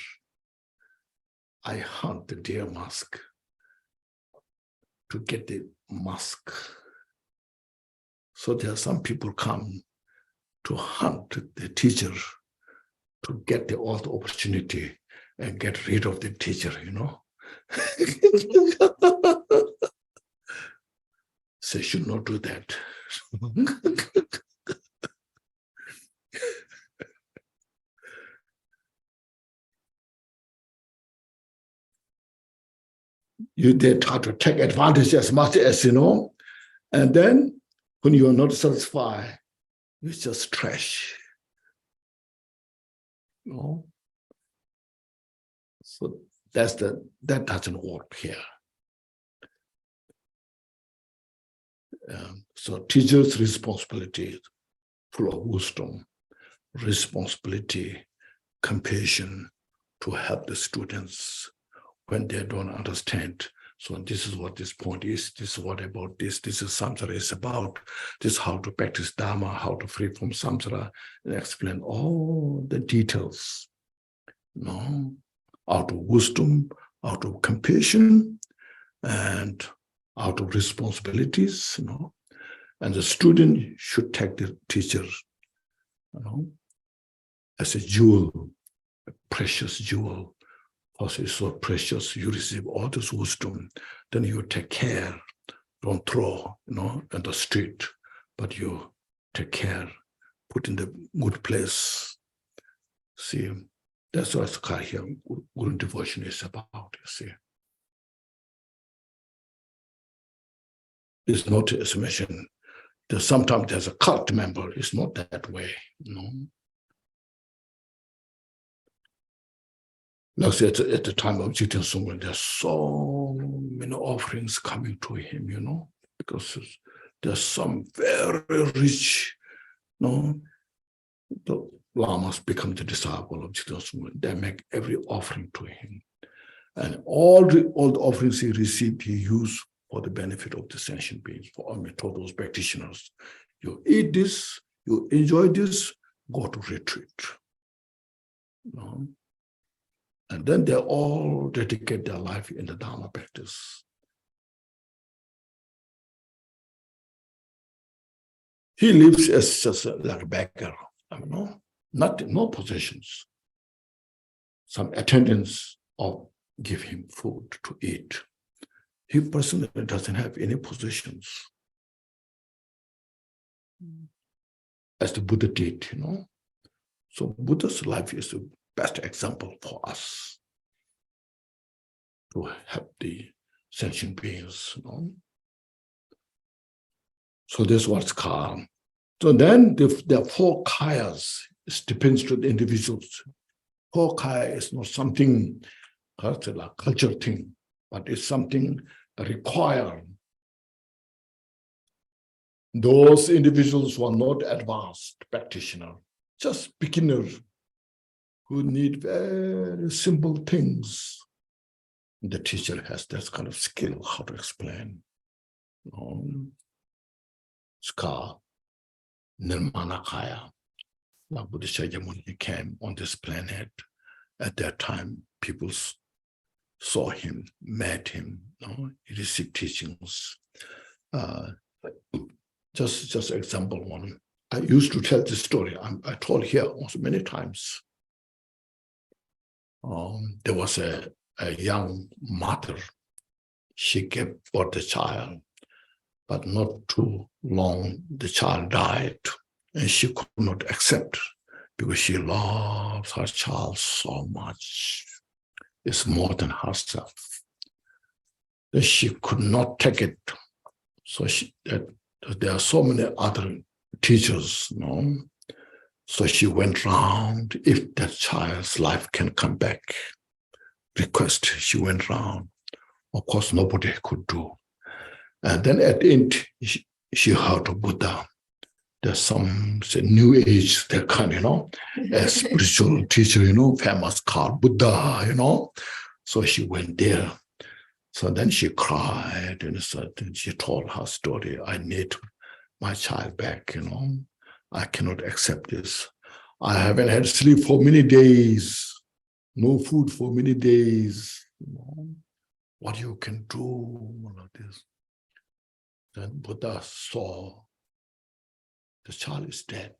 I hunt the deer musk to get the musk. So there are some people come to hunt the teacher to get all the opportunity and get rid of the teacher, So you should not do that. They try to take advantage as much as, and then when you are not satisfied, it's just trash. So that doesn't work here. So teachers' responsibility, full of wisdom, responsibility, compassion to help the students when they don't understand. So this is what this point is. This is what about this. This is samsara is about. This is how to practice Dharma, how to free from samsara, and explain all the details. Out of wisdom, out of compassion, and out of responsibilities, and the student should take the teacher, as a jewel, a precious jewel. Because it's so precious, you receive all this wisdom, then you take care, don't throw, in the street, but you take care, put in the good place. See, that's what here Guru devotion is about, you see. It's not, as mentioned, sometimes there's a cult member, it's not that way, Like at the time of Jiten Sungwen, there's so many offerings coming to him, because there's some very rich, the lamas become the disciple of Jiten Sungwen. They make every offering to him. And all the offerings he received, he used for the benefit of the sentient beings, for all those practitioners. You eat this, you enjoy this, go to retreat. And then they all dedicate their life in the Dharma practice. He lives as just like a beggar, no possessions. Some attendants give him food to eat. He personally doesn't have any possessions. As the Buddha did, So Buddha's life is the best example for us to help the sentient beings, So this was calm. So then the four kayas, it depends to the individuals. Four kaya is not something culture thing, but it's something required. Those individuals who are not advanced practitioner, just beginners who need very simple things. The teacher has that kind of skill, how to explain. Ska, Nirmana Kaya. Buddha Shakyamuni came on this planet. At that time, people saw him, met him, he received teachings. Just example one. I used to tell this story. I told here also many times. There was a young mother. She gave birth to a child, but not too long, the child died, and she could not accept because she loves her child so much. It's more than herself. Then she could not take it. So there are so many other teachers, So she went round, if that child's life can come back, request, she went round. Of course, nobody could do. And then at the end, she heard of Buddha. There's some new age, that kind, a spiritual teacher, famous called Buddha, So she went there. So then she cried and she told her story. I need my child back, I cannot accept this. I haven't had sleep for many days, no food for many days. What you can do like this? Then Buddha saw the child is dead.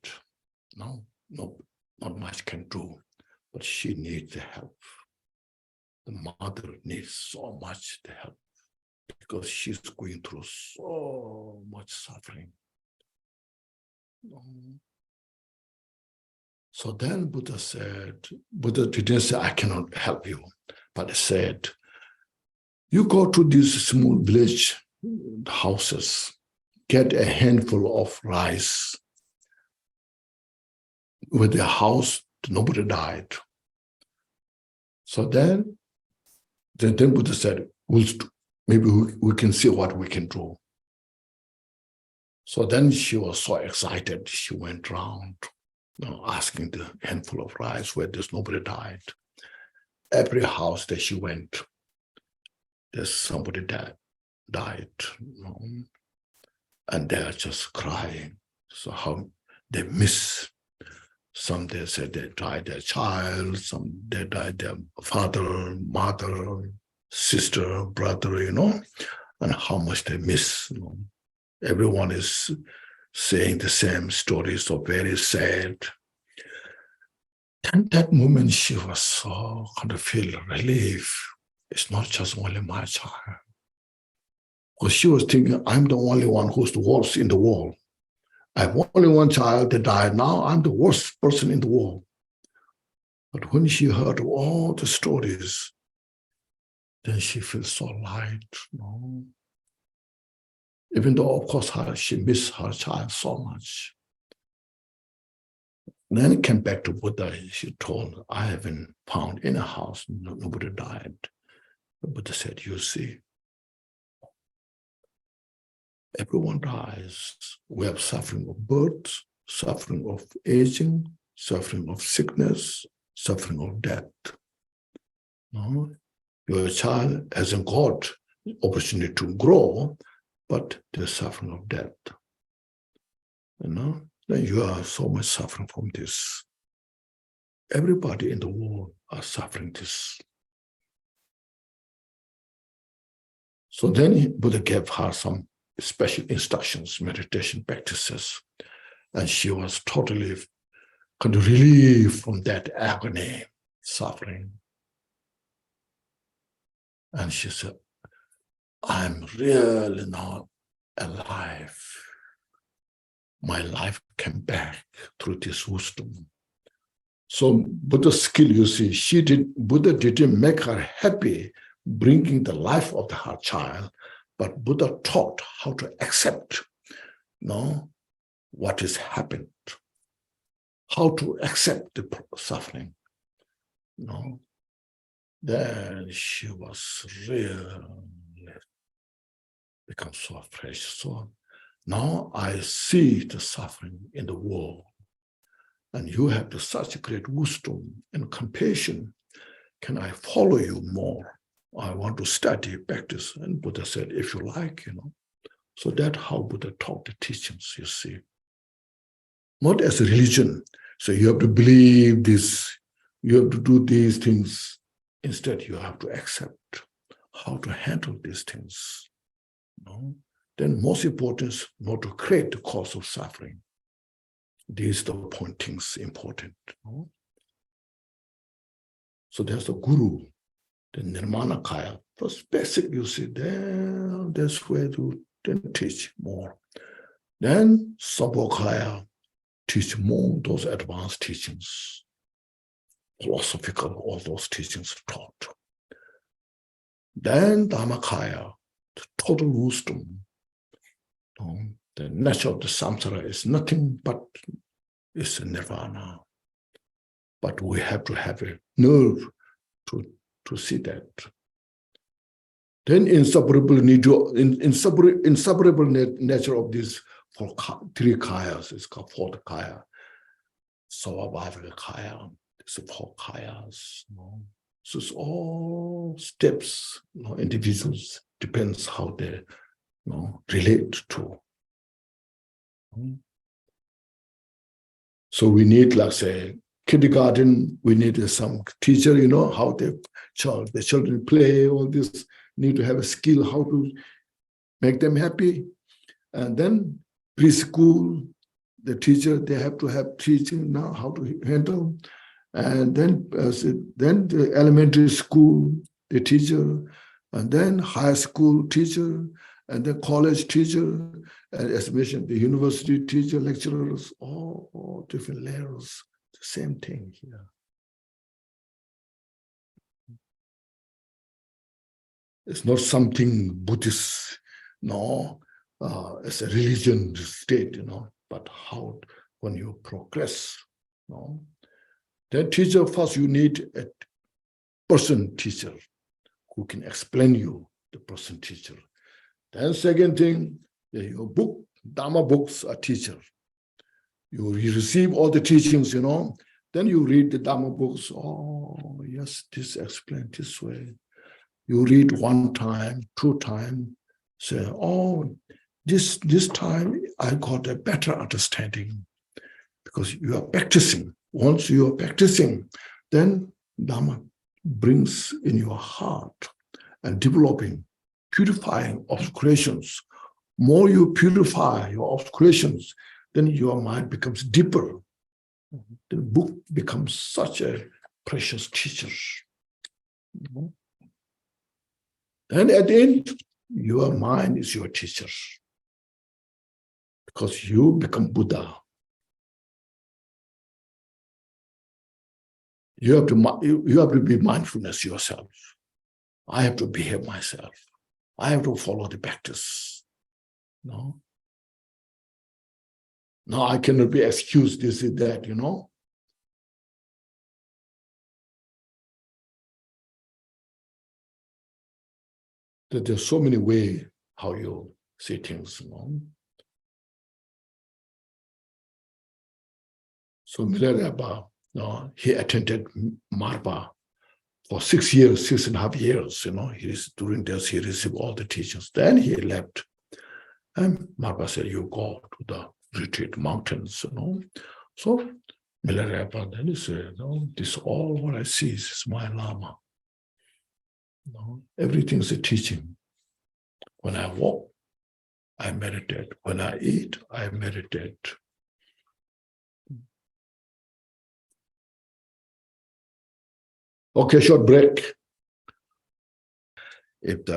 No, not much can do, but she needs the help. The mother needs so much the help because she's going through so much suffering. So then Buddha didn't say, I cannot help you, but he said, you go to these small village houses, get a handful of rice. With the house, nobody died. So then Buddha said, maybe we can see what we can do. So then she was so excited. She went around asking the handful of rice where there's nobody died. Every house that she went, there's somebody that died. And they're just crying. So how they miss. Some they said they died their child, some they died their father, mother, sister, brother, and how much they miss. Everyone is saying the same story, so very sad. And that moment she was so kind of feel relief. It's not just only my child. Because she was thinking, I'm the only one who's the worst in the world. I have only one child that died. Now I'm the worst person in the world. But when she heard all the stories, then she feels so light. Even though, of course, she missed her child so much. Then it came back to Buddha. She told, I haven't found in a house, nobody died. The Buddha said, you see, everyone dies. We have suffering of birth, suffering of aging, suffering of sickness, suffering of death. Your child hasn't got opportunity to grow, but there's suffering of death. Then you are so much suffering from this. Everybody in the world are suffering this. So then Buddha gave her some special instructions, meditation practices, and she was totally kind of relieved from that agony, suffering. And she said, I'm really now alive. My life came back through this wisdom. So Buddha's skill, you see, Buddha didn't make her happy bringing the life of her child, but Buddha taught how to accept know what has happened, how to accept the suffering. Then she was really become so afraid. So now I see the suffering in the world, and you have such great wisdom and compassion. Can I follow you more? I want to study, practice. And Buddha said, if you like, So that's how Buddha taught the teachings, you see. Not as a religion. So you have to believe this, you have to do these things. Instead, you have to accept how to handle these things. Then most important is not to create the cause of suffering. These are the things important. So there's the guru, the Nirmanakaya. First basic, you see, that's where to then teach more. Then Sabokaya teach more those advanced teachings, philosophical, all those teachings taught. Then Dhammakaya, the total wisdom. The nature of the samsara is nothing but it's a nirvana. But we have to have a nerve to see that. Then inseparable nature of these three kayas is called fourth kaya. Savabhavika kaya, it's four kayas. So it's all steps, individuals, depends how they relate to. So we need, like say, kindergarten, we need some teacher, how the children play, all this, need to have a skill how to make them happy. And then preschool, the teacher, they have to have teaching now how to handle. And then the elementary school, the teacher, and then high school teacher, and then college teacher, and as mentioned, the university teacher, lecturers, all different layers. The same thing here. It's not something Buddhist, as a religion state, but how when you progress, Then teacher, first you need a person teacher who can explain you, the person teacher. Then second thing, your book, Dhamma books are teacher. You receive all the teachings, then you read the Dhamma books. Oh, yes, this explained this way. You read one time, two times, say, oh, this time I got a better understanding because you are practicing. Once you are practicing, then Dhamma brings in your heart and developing, purifying obscurations. More you purify your obscurations, then your mind becomes deeper. The book becomes such a precious teacher. And at the end, your mind is your teacher because you become Buddha. You have to be mindfulness yourself. I have to behave myself. I have to follow the practice. No. Now I cannot be excused, this is that, That there's so many ways how you see things. So Milarepa, he attended Marpa for 6 years, 6.5 years. During this he received all the teachings. Then he left, and Marpa said, "You go to the retreat mountains." So Milarepa then he said, "This all what I see is my Lama. Everything is a teaching. When I walk, I meditate. When I eat, I meditate." Okay, short break. If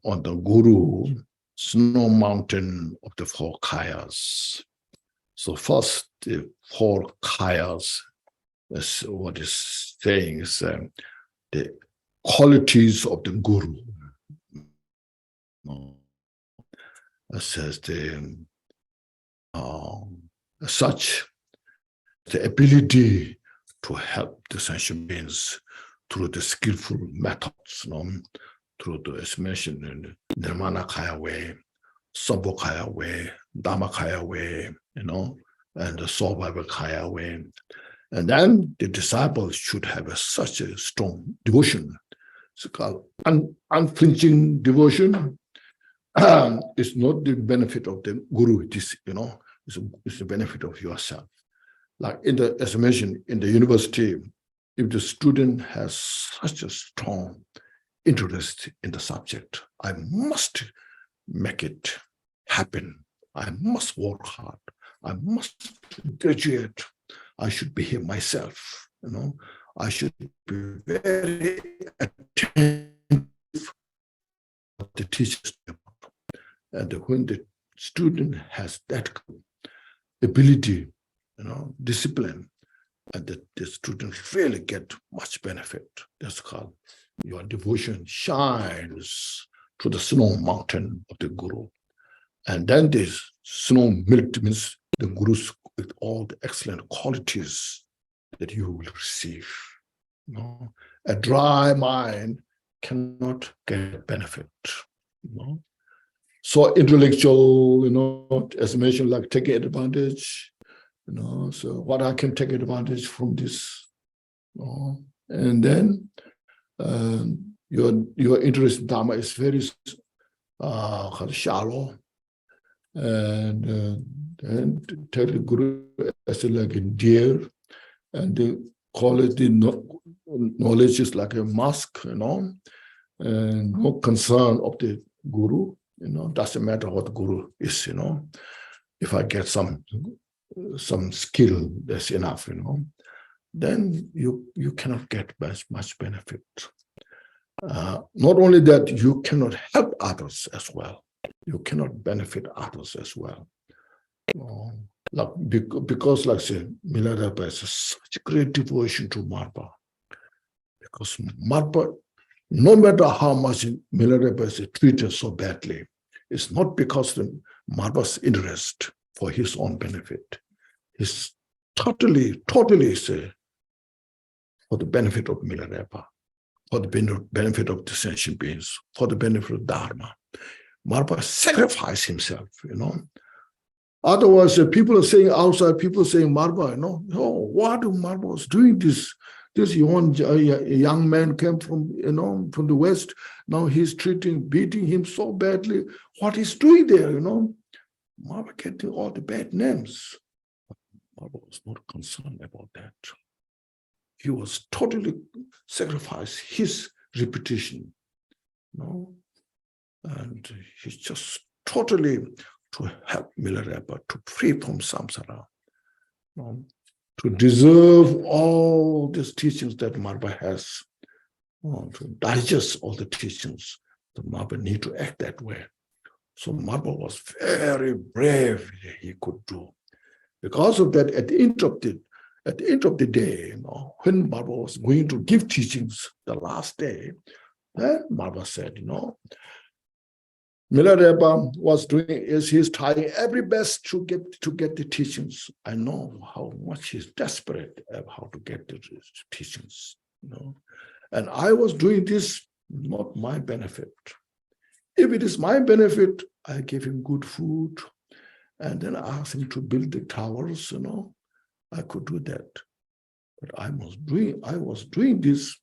on the Guru, snow mountain of the four kayas. So first, the four kayas, that's what is saying is the qualities of the Guru. It says the such the ability to help the sentient beings through the skillful methods, through the explanation in Nirvana Kaya way, Sabbo Kaya way, Dhamma Kaya way, and the Survival Kaya way. And then the disciples should have such a strong devotion. It's called unflinching devotion. It's not the benefit of the guru, it is, it's the benefit of yourself. Like as I mentioned, in the university, if the student has such a strong interest in the subject, I must make it happen. I must work hard. I must graduate. I should behave myself. I should be very attentive to the teachers. And when the student has that ability, discipline, and that the students really get much benefit. That's called your devotion shines to the snow mountain of the Guru. And then this snow melt means the Guru's with all the excellent qualities that you will receive. A dry mind cannot get benefit. So intellectual, as mentioned, like taking advantage, so what I can take advantage from this, and then your interest in Dharma is very shallow, and take the Guru as like a deer, and the quality knowledge is like a mask, and no concern of the Guru, doesn't matter what the Guru is, if I get some skill, that's enough, then you cannot get much benefit. Not only that, you cannot help others as well. You cannot benefit others as well. Because, like say, Milarepa has such great devotion to Marpa. Because Marpa, no matter how much Milarepa is treated so badly, it's not because of Marpa's interest for his own benefit. It's totally for the benefit of Milarepa, for the benefit of the sentient beings, for the benefit of Dharma. Marpa sacrificed himself, Otherwise, people are saying outside, people are saying Marpa, what Marpa was doing this? This young man came from, from the West. Now he's beating him so badly. What he's doing there, Marpa getting all the bad names. Marpa was not concerned about that. He was totally sacrificed his reputation, and he's just totally to help Milarepa to free from samsara, to deserve all these teachings that Marpa has, to digest all the teachings. The Marpa need to act that way. So Marpa was very brave. He could do. Because of that, at the end of the day, when Marpa was going to give teachings the last day, then Marpa said, Milarepa was doing is he's trying every best to get the teachings. I know how much he's desperate about how to get the teachings, And I was doing this not my benefit. If it is my benefit, I give him good food, and then I asked him to build the towers, I could do that. But I was doing this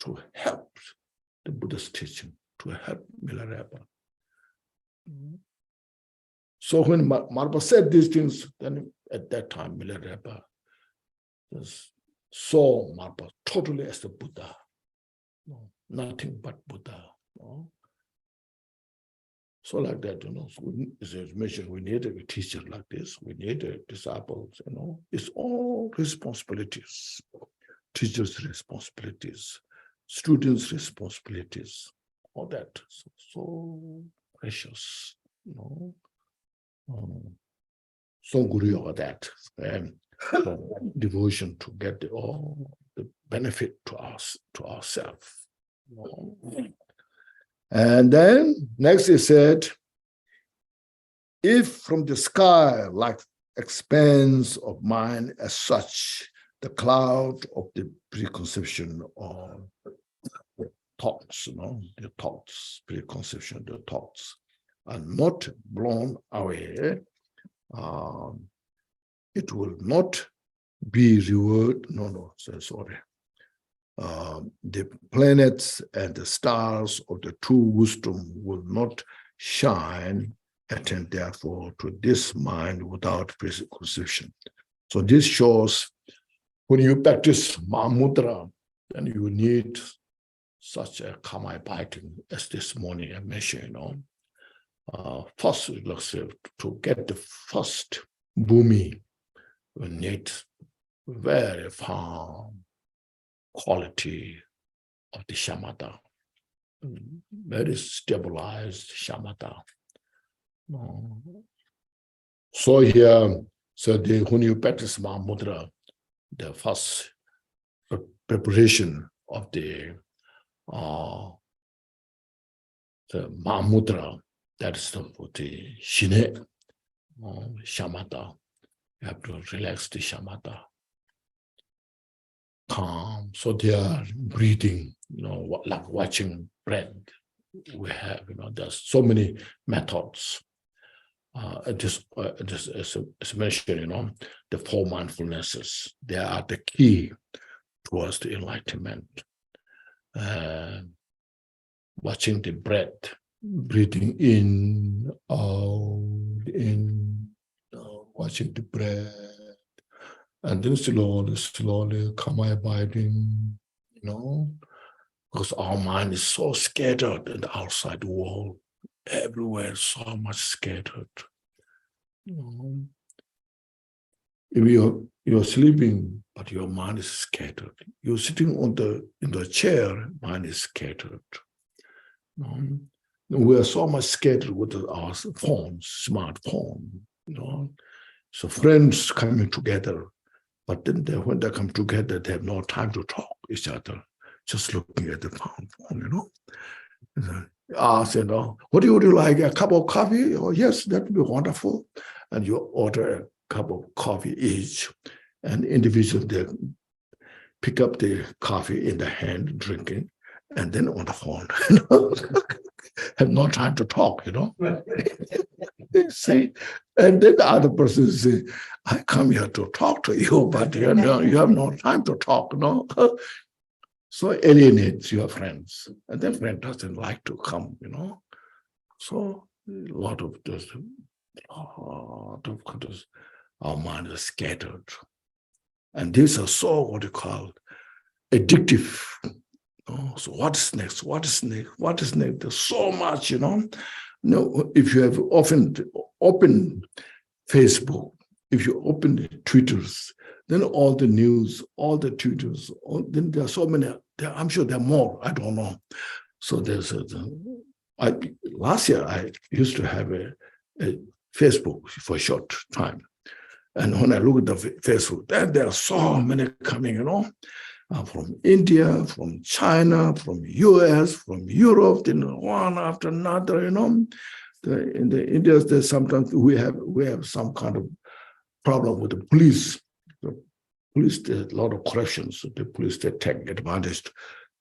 to help the Buddha's teaching, to help Milarepa. So when Marpa said these things, then at that time Milarepa saw Marpa totally as the Buddha, nothing but Buddha. So like that, as I mentioned, we need a teacher like this. We need a disciples. It's all responsibilities, teachers' responsibilities, students' responsibilities, all that. So precious, so guru over that, and devotion to get all the benefit to us, to ourselves. And then next he said, If from the sky, like expanse of mind as such, the cloud of the preconception or thoughts, the thoughts, preconception, the thoughts are not blown away, it will not be rewarded. Sorry. The planets and the stars of the true wisdom will not shine, attend therefore to this mind without preconception. So this shows when you practice Mahamudra, then you need such a calm abiding as this morning I mentioned, first, to get the first bhumi, we need very firm quality of the shamatha, very stabilized shamatha. So here, when you practice Mahamudra, the first preparation of the Mahamudra, that is the Shine, shamatha. You have to relax the shamatha. Calm. So they are breathing, like watching breath. We have, there's so many methods. As mentioned, the four mindfulnesses, they are the key towards the enlightenment. Watching the breath, breathing in, out, in, watching the breath, and then slowly come abiding, because our mind is so scattered in the outside world, everywhere, so much scattered. If you're sleeping, but your mind is scattered. You're sitting in the chair, mind is scattered. We are so much scattered with our phones, smartphone. So friends coming together, but then when they come together, they have no time to talk to each other, just looking at the phone. Ask, what would you like? A cup of coffee? Oh, yes, that would be wonderful. And you order a cup of coffee each, and individually they pick up the coffee in the hand, drinking, and then on the phone. Have no time to talk, See, and then the other person says, I come here to talk to you, but you have no time to talk, So alienates your friends, and their friend doesn't like to come, So a lot of our mind is scattered. And these are so what you call addictive. So what is next? What is next? What is next? There's so much, if you have often open Facebook, if you open the Twitters, then all the news, all the Twitters, then there are so many. I'm sure there are more. I don't know. So there's last year I used to have a Facebook for a short time, and when I look at the Facebook, then there are so many coming, from India, from China, from US, from Europe, then one after another, in the India, there's sometimes we have some kind of problem with the police. The police, there's a lot of corruptions. The police, they take advantage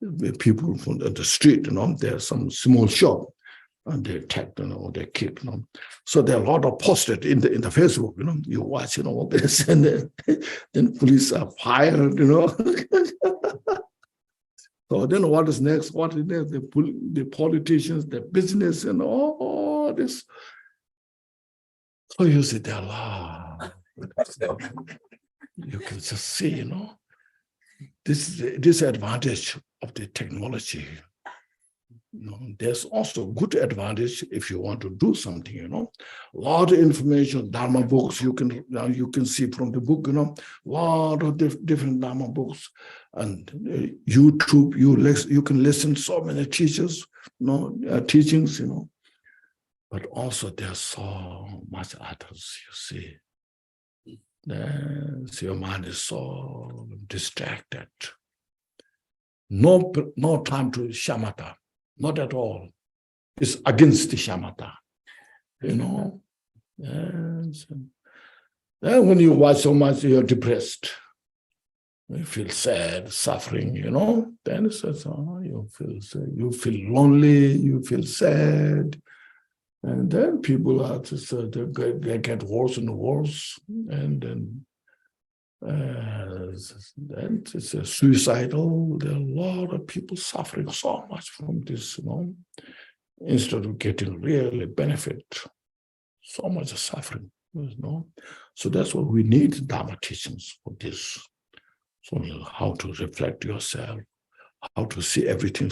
of people from the street, there's some small shop, and they attack, they kill, So there are a lot of posted in the Facebook, you watch, all this, and then police are fired, So then what is next? What is next? The politicians, the business, and all this. So you see, there are you can just see, this advantage of the technology. There's also good advantage if you want to do something, A lot of information, Dharma books, you can see from the book, a lot of different Dharma books, and YouTube, you can listen to so many teachers, teachings, But also there's so much others, you see. So your mind is so distracted. No time to shamatha. Not at all. It's against the shamatha, Yes. Then when you watch so much, you're depressed. You feel sad, suffering, Then it says, you feel sad, you feel lonely, you feel sad. And then people are just, they get worse and worse. And then it's suicidal. There are a lot of people suffering so much from this, instead of getting really benefit, so much suffering, So that's what we need Dharma teachings for this. So how to reflect yourself, how to see everything.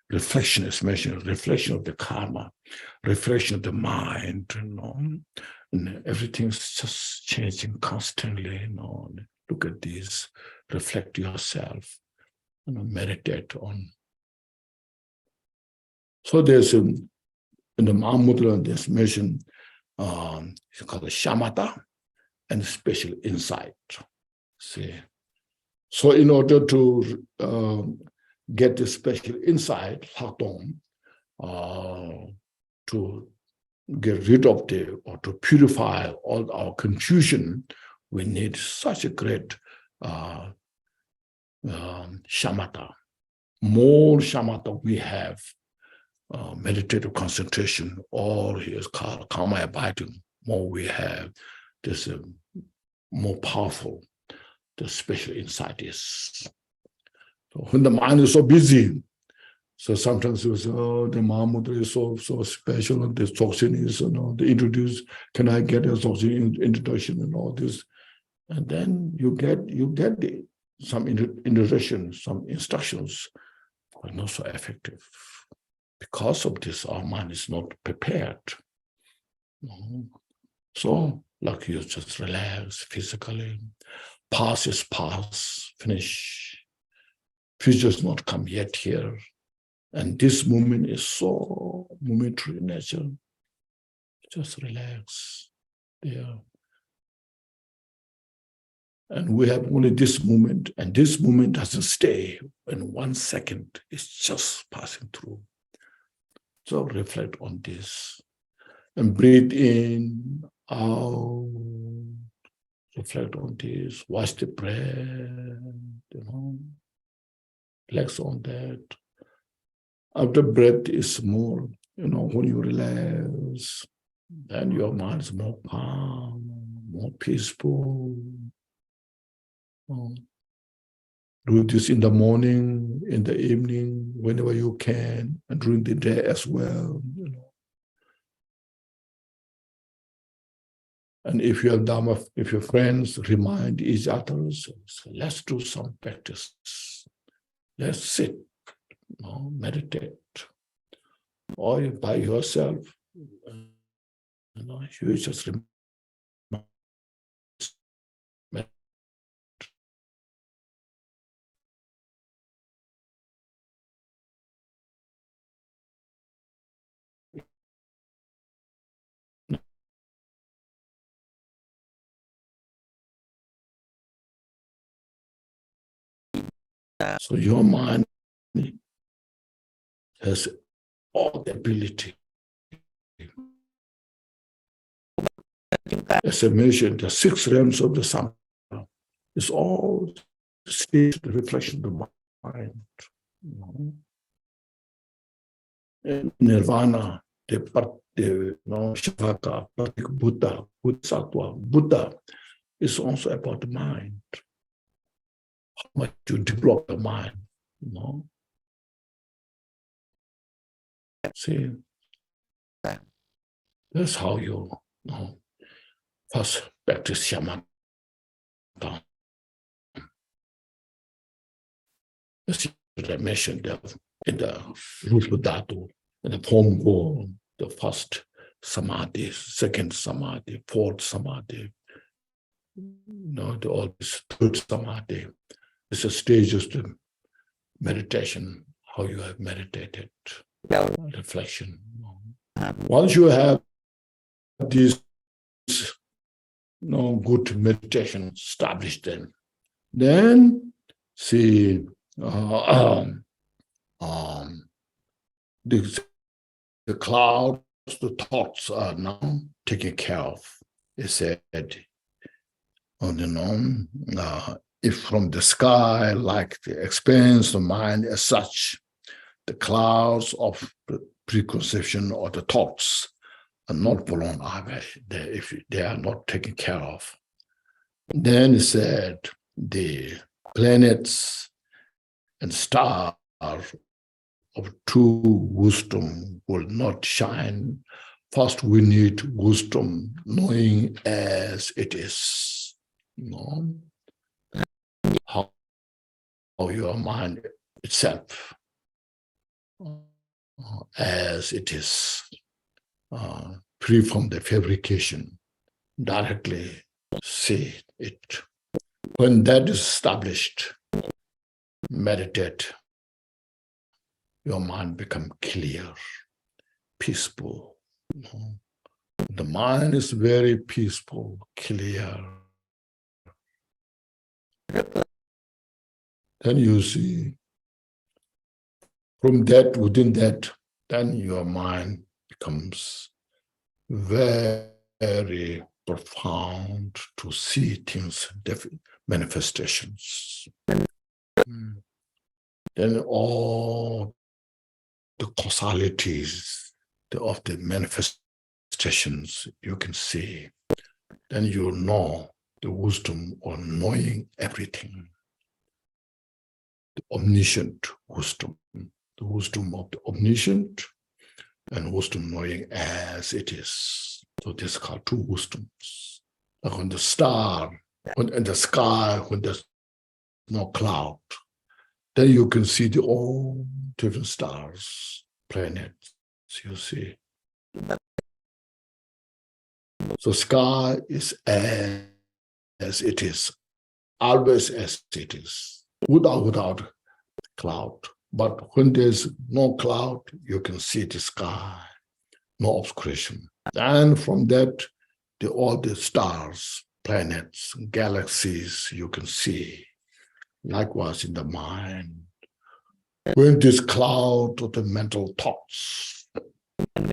Reflection is mentioned, reflection of the karma, reflection of the mind, and everything's just changing constantly, Look at this, reflect yourself, meditate on. So there's in the Mahamudra, there's mentioned, it's called shamatha and special insight. See. So in order to get the special insight, to get rid of or to purify all our confusion, we need such a great shamatha. More shamatha we have, meditative concentration, or here's karma abiding, more we have, this more powerful the special insight is. So when the mind is so busy, so sometimes you say, the Mahamudra is so special, and this Dzogchen is, they introduce, can I get a Dzogchen introduction and all this? And then you get some introduction, some instructions, but not so effective. Because of this, our mind is not prepared. So, like you just relax physically. Past is past, finish. Future is not come yet here. And this moment is so momentary in nature. Just relax there. And we have only this moment, and this moment doesn't stay. In 1 second, it's just passing through. So reflect on this. And breathe in, out. Reflect on this, watch the breath, relax on that. After breath is more, when you relax, then your mind is more calm, more peaceful. Do this in the morning, in the evening, whenever you can, and during the day as well, And if you have Dharma, if your friends remind each other, so let's do some practice. Let's sit, meditate. Or by yourself, you just remind. So your mind has all the ability. As I mentioned, the 6 realms of the sun is all stage the reflection of the mind. And nirvana, the Shavaka, Buddha, Bodhisattva, Buddha is also about the mind. How much you develop the mind, See, that's how you first practice shamatha. As I mentioned in the Rupa Dhatu, in the form goal, the first samadhi, second samadhi, fourth samadhi, all this third samadhi. It's a stage of the meditation, how you have meditated, reflection. Once you have this good meditation established, then see the clouds, the thoughts are now taken care of. He said, if from the sky, like the experience of mind as such, the clouds of preconception or the thoughts are not blown away, if they are not taken care of. Then he said, the planets and stars of true wisdom will not shine. First, we need wisdom, knowing as it is. How your mind itself, as it is, free from the fabrication, directly see it. When that is established, meditate, your mind becomes clear, peaceful. The mind is very peaceful, clear. Then you see, from that, within that, then your mind becomes very profound to see things, manifestations. Then all the causalities of the manifestations you can see. Then you know the wisdom of knowing everything. The omniscient wisdom, the wisdom of the omniscient and wisdom knowing as it is. So this is called two wisdoms. Like on the star, in the sky, when there's no cloud, then you can see the all different stars, planets, you see. So sky is as it is, always as it is, without cloud. But when there's no cloud, you can see the sky, no obscuration. And from that, all the stars, planets, galaxies, you can see. Likewise in the mind. When this cloud of the mental thoughts,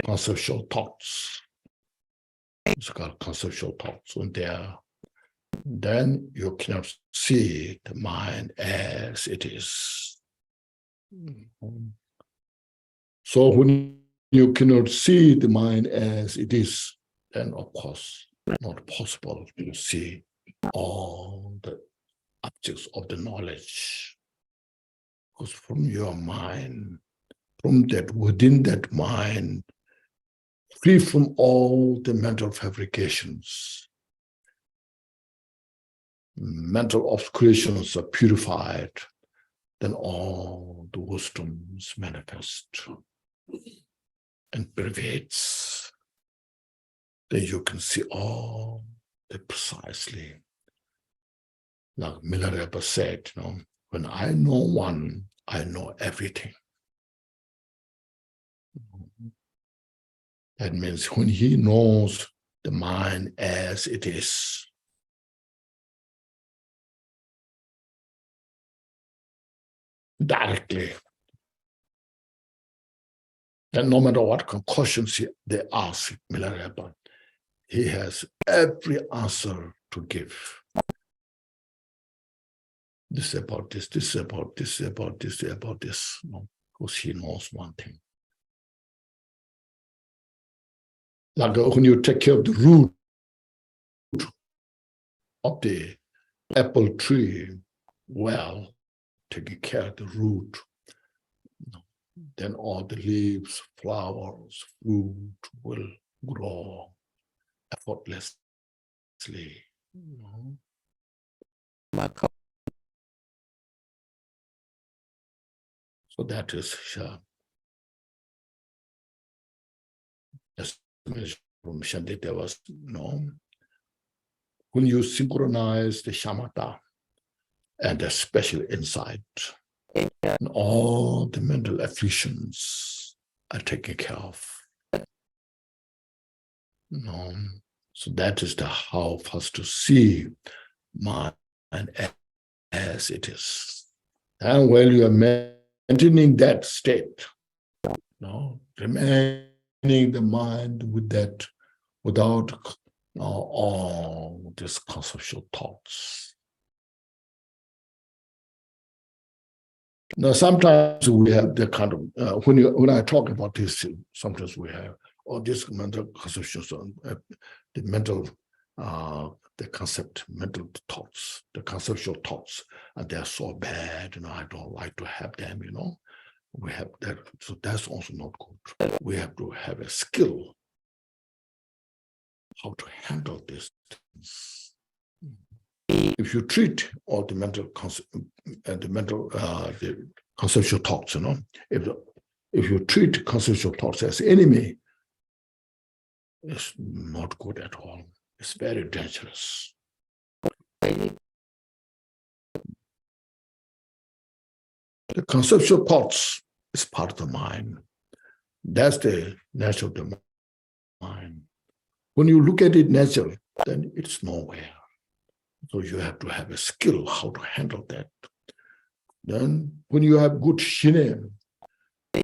conceptual thoughts, it's called conceptual thoughts, when there, then you cannot see the mind as it is. So when you cannot see the mind as it is, then of course not possible to see all the objects of the knowledge. Because from your mind, from that, within that mind, free from all the mental fabrications, mental obscurations are purified, then all the wisdoms manifest and pervades. Then you can see all the precisely. Like Milarepa said, when I know one, I know everything. That means when he knows the mind as it is, directly, then no matter what questions they ask Milarepa, he has every answer to give. This about this, this about this, about this, about this. Because he knows one thing. Like when you take care of the root of the apple tree, well, taking care of the root, then all the leaves, flowers, fruit will grow effortlessly. So that is from Shandita was when you synchronize the shamatha and the special insight, and all the mental afflictions are taken care of. So that is the how first to see mind as it is. And while you are maintaining that state, remaining the mind with that without all these conceptual thoughts. Now, sometimes we have the kind of, when I talk about this, sometimes we have all these mental conceptions, the mental, the concept, mental thoughts, the conceptual thoughts, and they're so bad, I don't like to have them, We have that, so that's also not good. We have to have a skill how to handle these things. If you treat all the mental the conceptual thoughts, if you treat conceptual thoughts as enemy, it's not good at all. It's very dangerous. The conceptual thoughts is part of the mind. That's the nature of the mind. When you look at it natural, then it's nowhere. So you have to have a skill how to handle that. Then when you have good shine,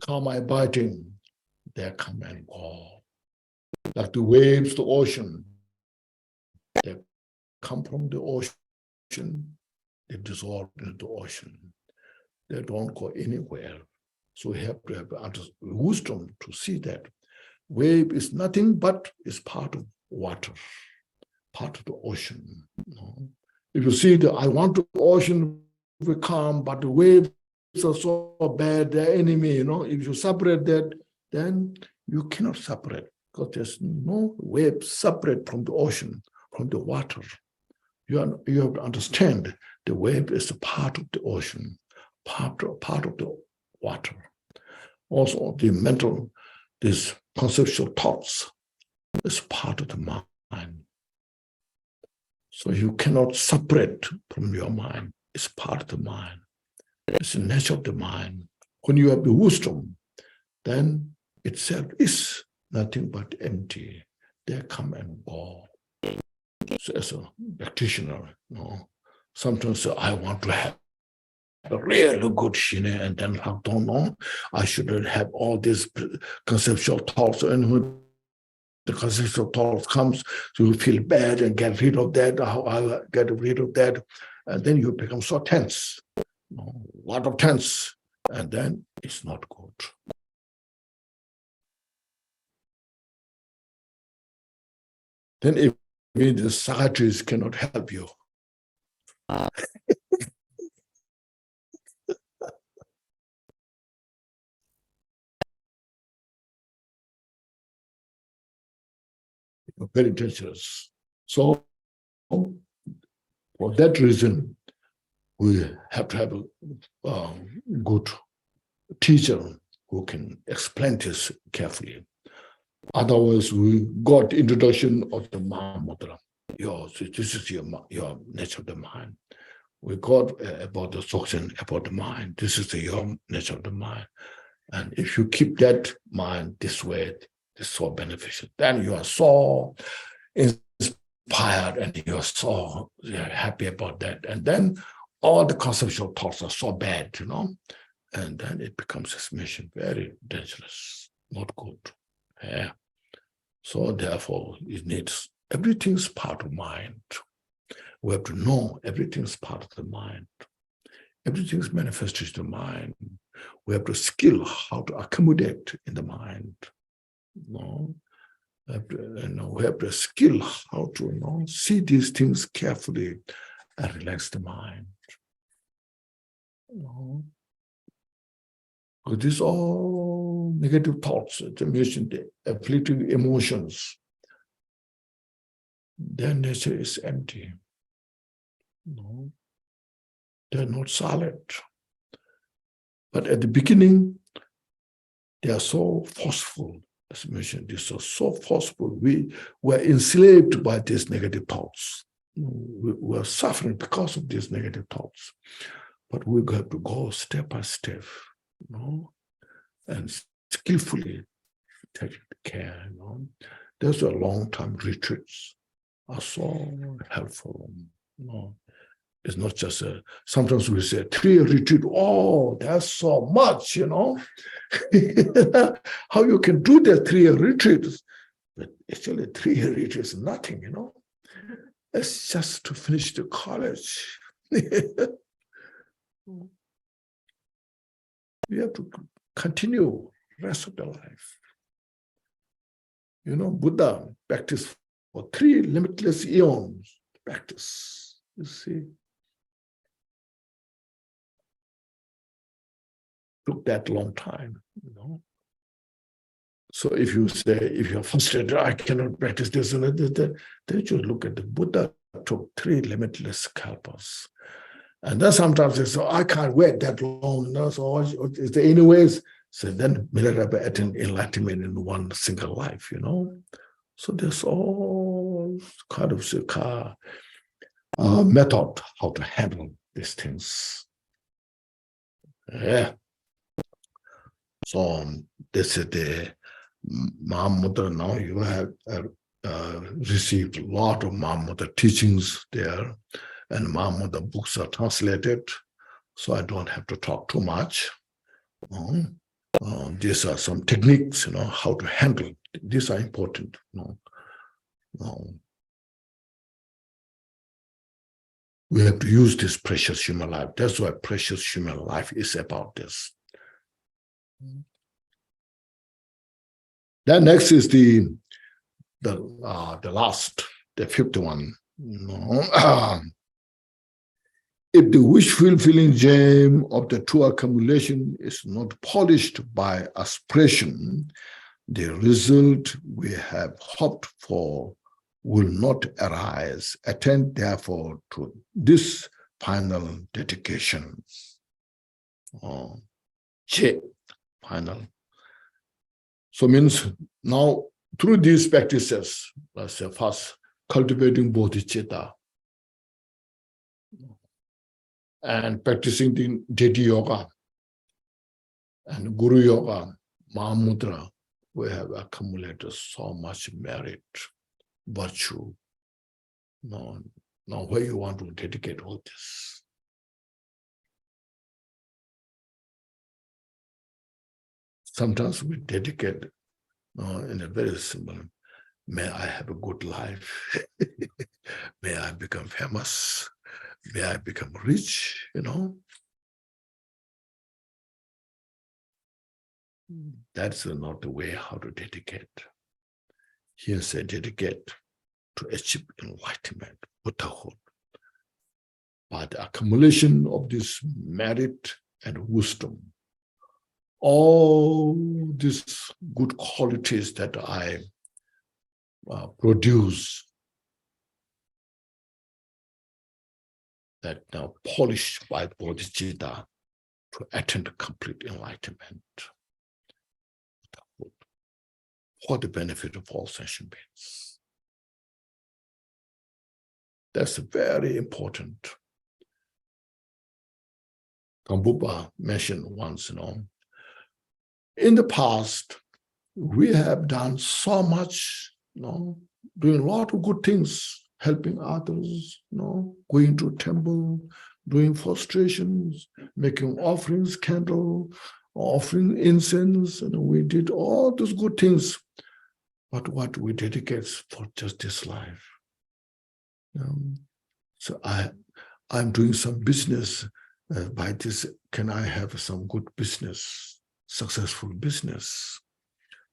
karma biting, they come and go. Like the waves, the ocean, they come from the ocean, they dissolve into the ocean. They don't go anywhere. So we have to have wisdom to see that wave is nothing but is part of water, part of the ocean. If you see I want the ocean to be calm, but the waves are so bad, they're enemy, If you separate that, then you cannot separate because there's no wave separate from the ocean, from the water. You have to understand the wave is a part of the ocean, part of the water. Also, the mental, these conceptual thoughts is part of the mind. So you cannot separate from your mind. It's part of the mind. It's the nature of the mind. When you have the wisdom, then itself is nothing but empty. They come and go. So as a practitioner, sometimes I want to have a really good shine, and then I don't know, I shouldn't have all these conceptual thoughts. And when the conceptual thoughts comes, so you feel bad and get rid of that, how I get rid of that, and then you become so tense, a lot of tense, and then it's not good. Then if the psychiatrist cannot help you, very dangerous. So for that reason, we have to have a good teacher who can explain this carefully. Otherwise, we got introduction of the Mahamudra. This is your nature of the mind. We got about the Dzogchen, about the mind. This is your nature of the mind. And if you keep that mind this way, it's so beneficial. Then you are so inspired and you're so happy about that. And then all the conceptual thoughts are so bad, and then it becomes a mission, very dangerous, not good. Yeah. So therefore, it needs, everything's part of mind. We have to know everything's part of the mind. Everything's manifested in the mind. We have to skill how to accommodate in the mind. We have to skill how to see these things carefully and relax the mind. Because these are all negative thoughts, the afflicting emotions. Their nature is empty. They're not solid. But at the beginning, they are so forceful. As mentioned, these are so forceful. We were enslaved by these negative thoughts. We were suffering because of these negative thoughts. But we have to go step by step, and skillfully take care. Those are long-term retreats are so helpful. It's not just sometimes we say 3-year retreat. Oh, that's so much, How you can do that 3-year retreat? But actually 3-year retreat is nothing, It's just to finish the college. We have to continue the rest of the life. Buddha practiced for 3 limitless eons. Practice, you see. Took that long time, So if you say, if you're frustrated, I cannot practice this and that, then you look at the Buddha took 3 limitless kalpas. And then sometimes they say, I can't wait that long. So is there any ways? So then Milarepa attained enlightenment in one single life, So there's all kind of method how to handle these things. Yeah. So this is the Mahamudra. Now you have received a lot of Mahamudra teachings there, and Mahamudra books are translated, so I don't have to talk too much. These are some techniques, how to handle. These are important. We have to use this precious human life. That's why precious human life is about this. Then next is the last, the 5th one. If the wish-fulfilling gem of the true accumulation is not polished by aspiration, the result we have hoped for will not arise. Attend therefore to this final dedication. Final. So means now through these practices, let's say first cultivating bodhicitta and practicing the deity yoga and guru yoga, Mahamudra, we have accumulated so much merit, virtue. Now where you want to dedicate all this? Sometimes we dedicate in a very simple, may I have a good life, may I become famous, may I become rich, That's not the way how to dedicate. Here say dedicate to achieve enlightenment, Buddhahood, by the accumulation of this merit and wisdom. All these good qualities that I produce, that now polished by bodhicitta to attain complete enlightenment for the benefit of all sentient beings. That's very important. Kambupa mentioned once, in the past, we have done so much, doing a lot of good things, helping others, going to temple, doing frustrations, making offerings, candle, offering incense, and we did all those good things. But what we dedicate for just this life. So I'm doing some business. By this, can I have some good business, successful business?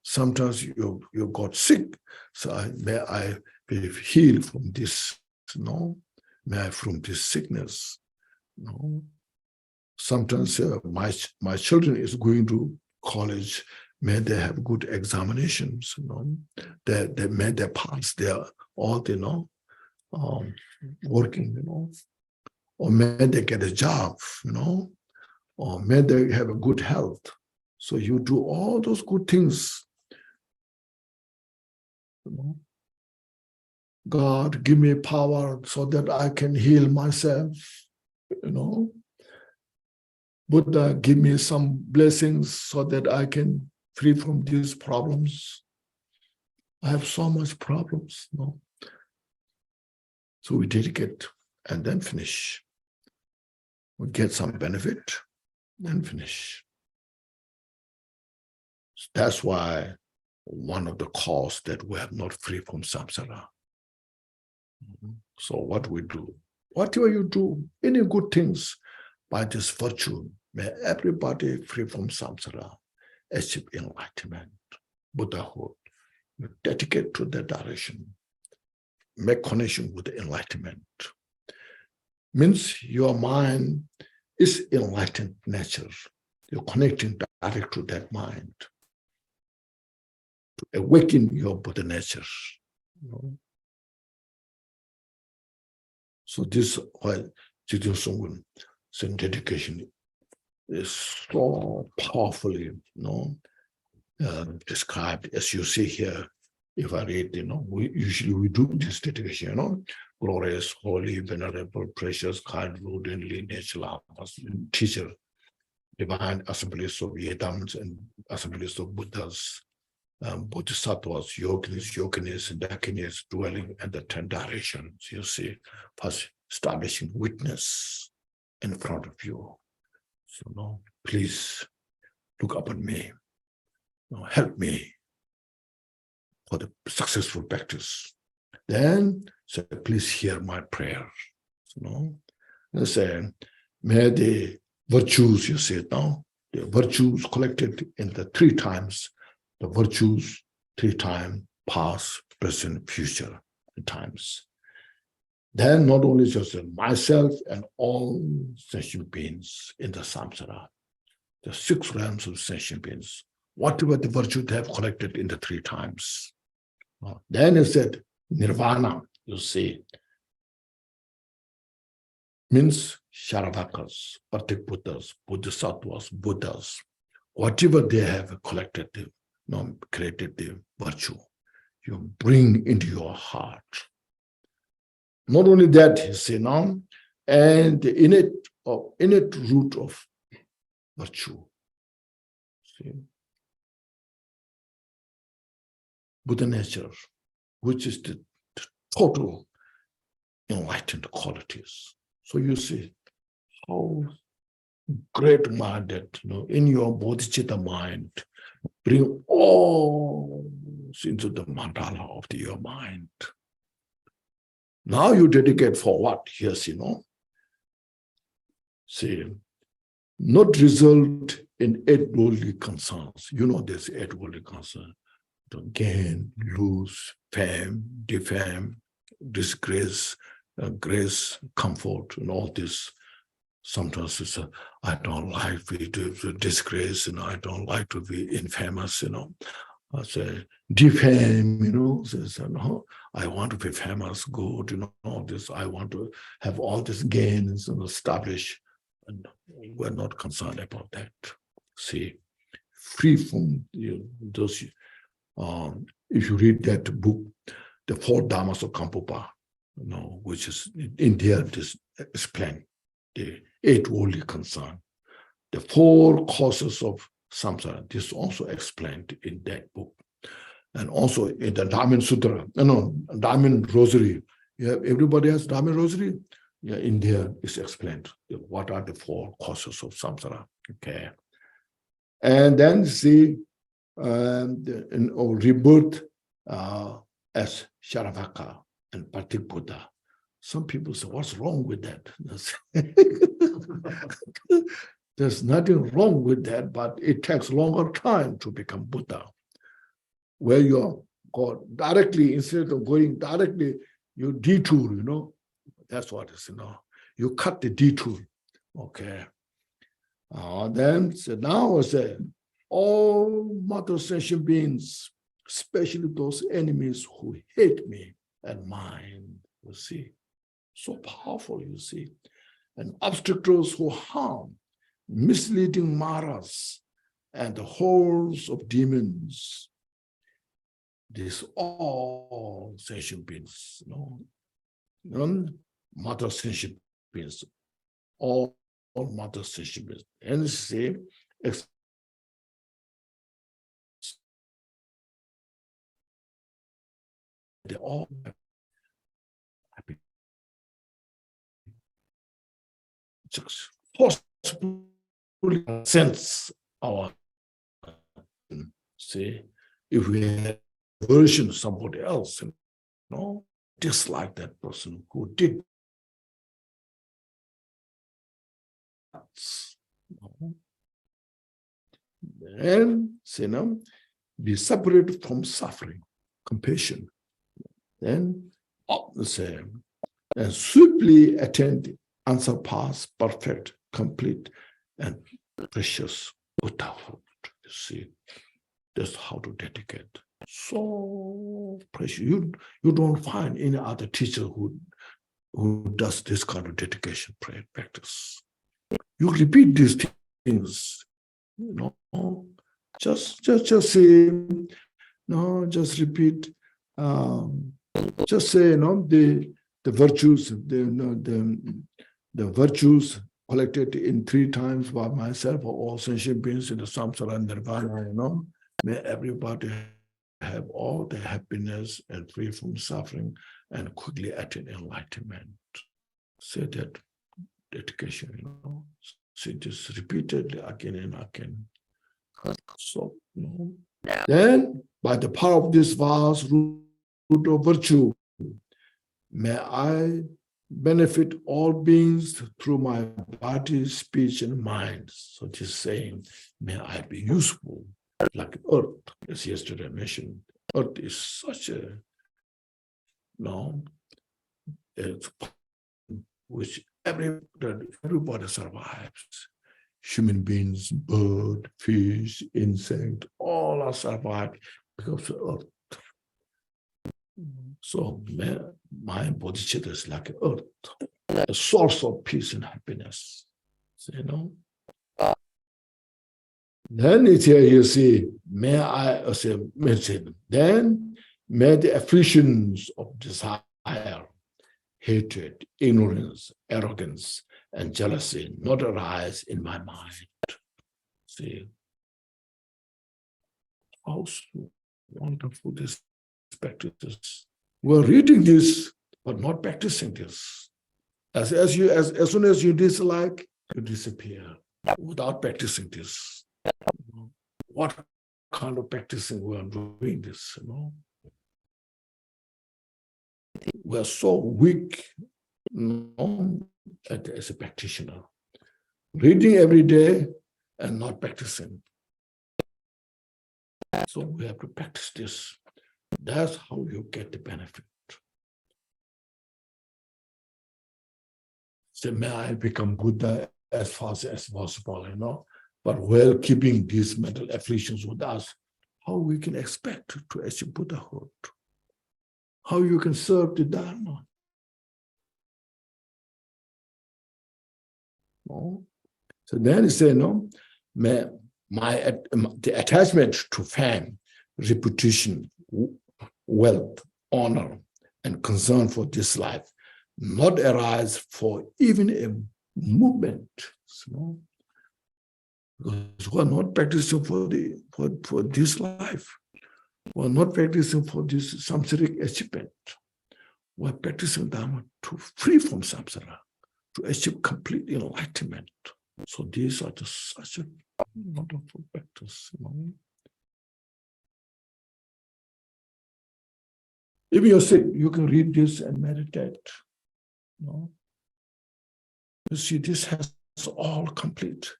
Sometimes you got sick, so may I be healed from this, may I from this sickness, Sometimes my children is going to college, may they have good examinations, they may they pass their all, working, or may they get a job, or may they have a good health. So you do all those good things. God, give me power so that I can heal myself, Buddha, give me some blessings so that I can free from these problems. I have so much problems, So we dedicate and then finish. We get some benefit, then finish. That's why one of the cause that we are not free from samsara. So what we do, whatever you do, any good things by this virtue, may everybody free from samsara, achieve enlightenment, Buddhahood. You dedicate to that direction, make connection with the enlightenment. Means your mind is enlightened nature. You're connecting direct to that mind to awaken your Buddha nature. So this is why Jiddu Sungwon saying dedication is so powerfully, described, as you see here. If I read, we usually do this dedication, glorious, holy, venerable, precious, kind, rooted, lineage, teacher, divine assemblies of Yedams and assemblies of Buddhas, Bodhisattvas, yoginis, and dakinis dwelling in the 10 directions. You see, first establishing witness in front of you. So please look upon me. Help me for the successful practice. Then say, please hear my prayer. And say, may the virtues, you see it now, the virtues collected in the 3 times, the virtues 3 times, past, present, future times. Then not only just myself and all sentient beings in the samsara, the 6 realms of sentient beings, whatever the virtue they have collected in the 3 times. Then he said, nirvana, you see, means Sharavakas, Patik Buddhas, Bodhisattvas, Buddhas, whatever they have collected, created the virtue, you bring into your heart. Not only that, he said now, and the innate root of virtue. See? Buddha nature, which is the total enlightened qualities. So you see how great-minded, in your bodhicitta mind, bring all into the mandala of your mind. Now you dedicate for what? Yes, see, not result in 8 worldly concerns. There's 8 worldly concerns. To gain, lose, fame, defame, disgrace, grace, comfort, and all this. Sometimes it's I don't like to disgrace, I don't like to be infamous, I say defame, says, I want to be famous, good, all this. I want to have all these gains and establish, and we're not concerned about that. See, free from those. If you read that book, The 4 Dhammas of Kampupa, which is in there, this explain the 8 worldly concern, the 4 causes of samsara. This is also explained in that book, and also in the Dhammin Sutra, Dhammin Rosary. Everybody has Dhammin Rosary. In there is explained what are the 4 causes of samsara. Okay, and then see. Rebirth as Sharavaka and Patik Buddha. Some people say, what's wrong with that? There's nothing wrong with that, but it takes longer time to become Buddha. Where you go directly, instead of going directly, you detour, That's what it is, You cut the detour. Okay. Then, so now I say, all mother sentient beings, especially those enemies who hate me and mine, you see, so powerful, you see, and obstacles who harm, misleading maras, and the hordes of demons. These all sentient beings, mother sentient beings, all mother sentient beings, and see. They all happy. Just forcefully sense our see if we had a version of somebody else, dislike that person who did. And be separated from suffering, compassion. Then the same, and swiftly attain the unsurpassed, perfect, complete, and precious Buddhahood. You see, that's how to dedicate. So precious. You don't find any other teacher who does this kind of dedication prayer practice. You repeat these things, just say, just repeat. Just say, the virtues, the virtues collected in 3 times by myself or all sentient beings in the samsara and nirvana, may everybody have all the happiness and free from suffering and quickly attain enlightenment. Say that dedication, say this repeatedly again and again. So, then by the power of this vast root of virtue, may I benefit all beings through my body, speech, and mind. So just saying, may I be useful, like earth, as yesterday I mentioned. Earth is such a, which everybody survives. Human beings, bird, fish, insect, all are survived because of earth. So my bodhicitta is like earth, a source of peace and happiness. So, then it's here you see, may I say, then may the afflictions of desire, hatred, ignorance, arrogance, and jealousy not arise in my mind. See, how wonderful this practice. We're reading this, but not practicing this. As soon as you dislike, you disappear without practicing this. What kind of practicing we are doing this? We're so weak as a practitioner. Reading every day and not practicing. So we have to practice this. That's how you get the benefit. So may I become Buddha as fast as possible, but while keeping these mental afflictions with us, how we can expect to achieve Buddhahood? How you can serve the Dharma? No? So then he said, the attachment to fame, reputation, wealth, honor, and concern for this life not arise for even a movement. Because we are not practicing for this life. We are not practicing for this samsaric achievement. We are practicing Dharma to free from samsara, to achieve complete enlightenment. So these are just such a wonderful practice. If you're sick, you can read this and meditate. You see, this has all complete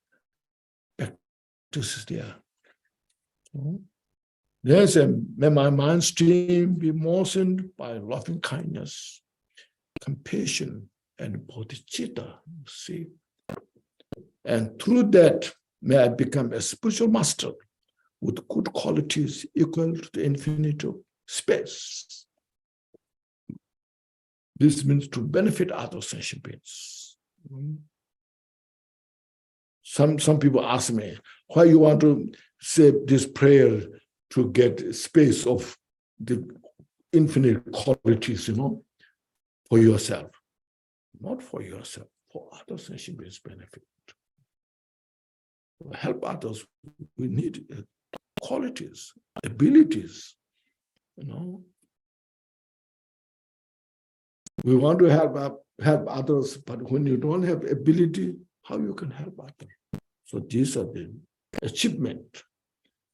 practices there. Yes, and may my mind stream be moistened by loving kindness, compassion, and bodhicitta. See, and through that, may I become a spiritual master with good qualities equal to the infinite of space. This means to benefit other sentient beings. Some people ask me, why you want to say this prayer to get space of the infinite qualities, for yourself. Not for yourself, for other sentient beings' benefit. To help others, we need qualities, abilities, We want to help others, but when you don't have ability, how you can help others? So these are the achievement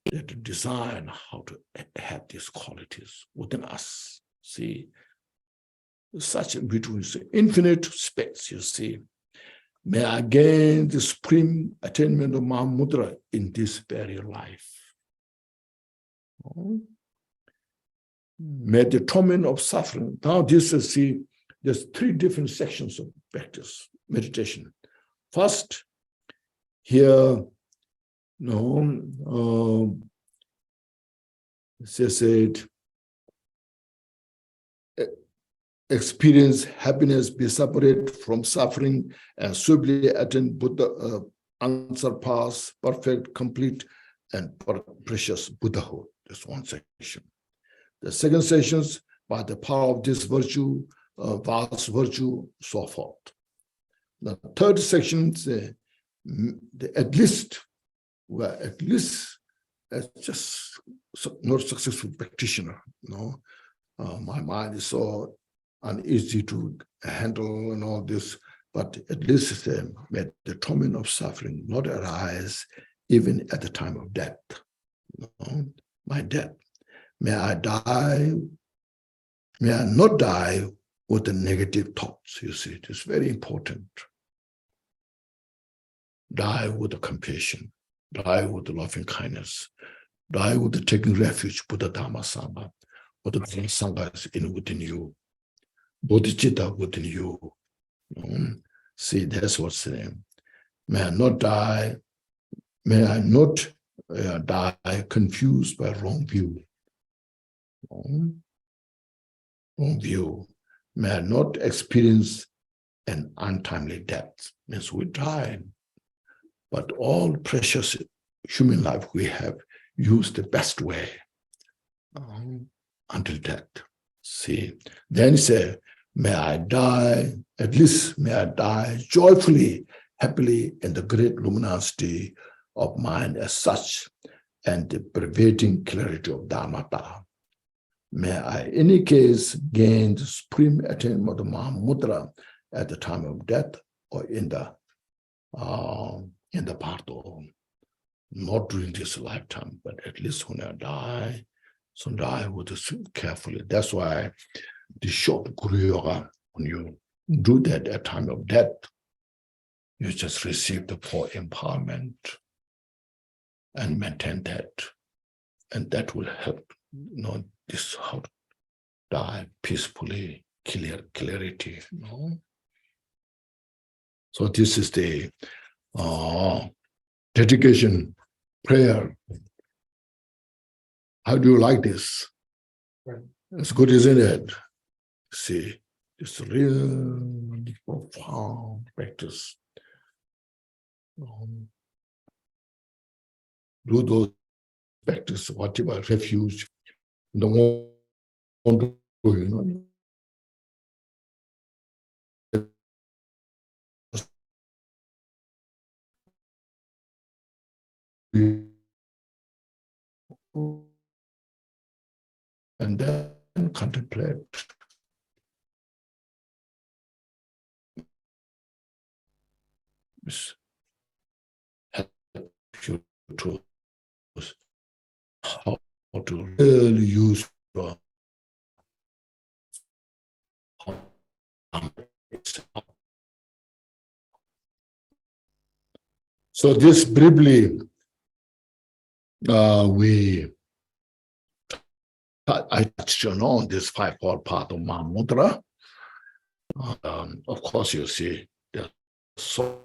to design how to have these qualities within us. See, such a beautiful, infinite space, you see. May I gain the supreme attainment of Mahamudra in this very life. May the torment of suffering. Now this is, see, there's 3 different sections of practice, meditation. First, here, they said, experience happiness, be separate from suffering, and swiftly attain Buddha, unsurpassed, perfect, complete, and precious Buddhahood. That's one section. The second section is by the power of this virtue, vast virtue, so forth. The third section is at least as just not successful practitioner. My mind is so uneasy to handle and all this, but at least may the torment of suffering not arise even at the time of death. My death. May I not die with the negative thoughts, you see, it is very important. Die with the compassion, die with the loving kindness, die with the taking refuge, Buddha Dhamma Sangha, with the Sangha is within you, bodhicitta within you. See, that's what's the name. May I not die, die confused by wrong view. Wrong view. May I not experience an untimely death. Means we die. But all precious human life we have used the best way until death. See, then he said, may I die, at least may I die joyfully, happily in the great luminosity of mind as such, and the pervading clarity of Dharmata. May I, in any case, gain the supreme attainment of Mahamudra at the time of death or in the Parto, not during this lifetime, but at least when I die, so die with this carefully. That's why the short Guru Yoga, when you do that at time of death, you just receive the full empowerment and maintain that. And that will help, this how to die peacefully, clarity. So this is the dedication prayer. How do you like this? Right. It's good, isn't it? See, it's real profound practice. Do those practice, whatever refuge, don't want to do, and then contemplate. Help you to how to really use so this briefly I touched on this 5-fold path of Mahamudra. Of course, you see, there's so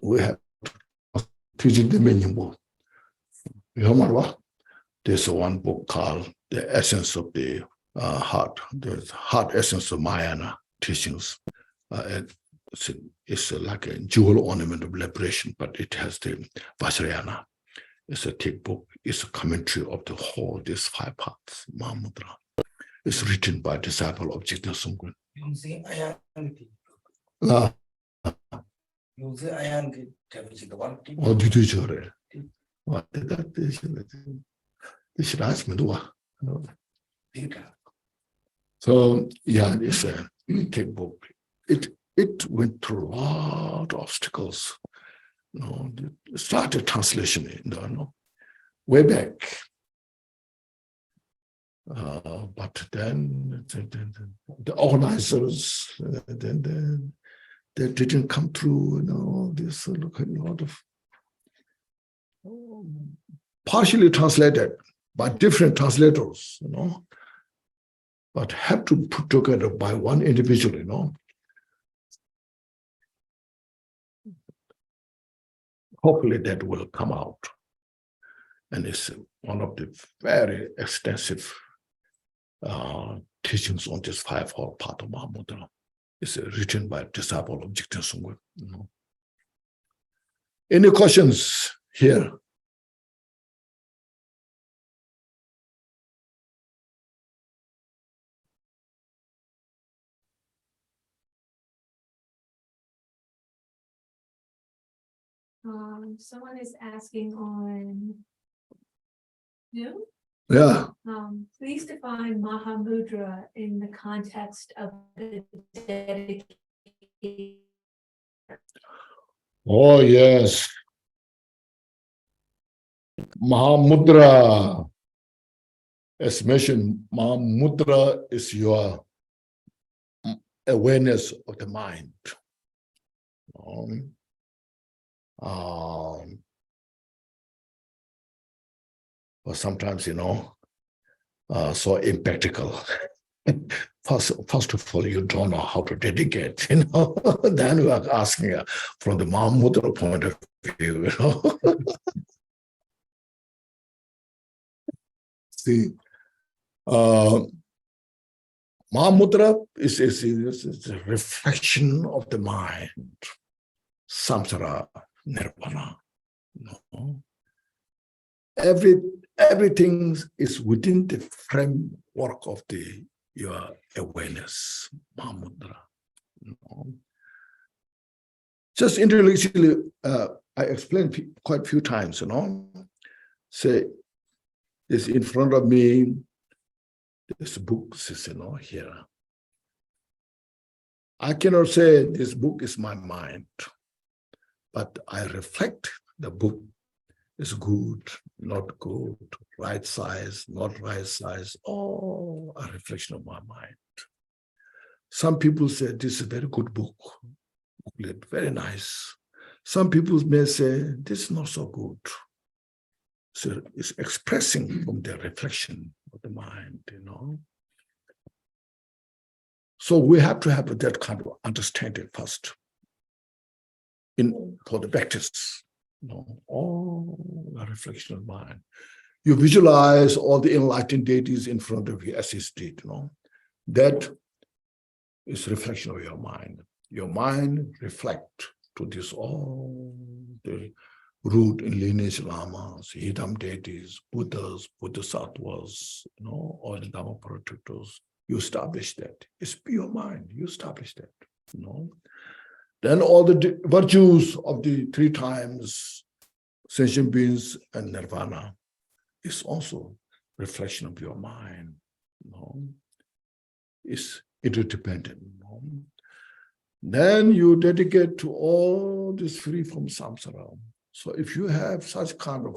we have teaching the meaning book. There's one book called The Essence of the Heart. The Heart Essence of Mahayana Teachings. It's like a jewel ornament of liberation, but it has the Vajrayana. It's a thick book. It's a commentary of the whole, these 5 parts, Mahamudra. It's written by a disciple of Jigna Sungkun. So, yeah, it's a thick book. it went through a lot of obstacles. It started translation, way back. But then the organizers, they didn't come through, this a lot of partially translated by different translators, but have to put together by one individual, Hopefully that will come out. And it's one of the very extensive teachings on this fivefold path of Mahamudra. It's written by a disciple of Jigten Sungwe. Any questions here? Someone is asking on Zoom. Yeah. Please define Mahamudra in the context of the dedication. Oh, yes. Mahamudra. As mentioned, Mahamudra is your awareness of the mind. But sometimes, so impractical. First of all, you don't know how to dedicate, Then we are asking from the Mahamudra point of view, See, Mahamudra is a reflection of the mind, samsara, nirvana. Everything is within the framework of your awareness, Mahamudra. Just intellectually, I explained quite a few times, Say, it's in front of me, this book is, here. I cannot say this book is my mind, but I reflect the book is good, not good, right size, not right size, all a reflection of my mind. Some people say this is a very good book, very nice. Some people may say this is not so good. So it's expressing from the reflection of the mind, So we have to have that kind of understanding first for the practice. All a reflection of mind. You visualize all the enlightened deities in front of you as he did, That is reflection of your mind. Your mind reflects to this all the root and lineage lamas, hidam deities, Buddhas, Bodhisattvas, all the Dhamma protectors. You establish that. It's pure mind. You establish that, Then all the virtues of the three times, sentient beings and nirvana, is also reflection of your mind. It's interdependent. Then you dedicate to all this free from samsara. So if you have such kind of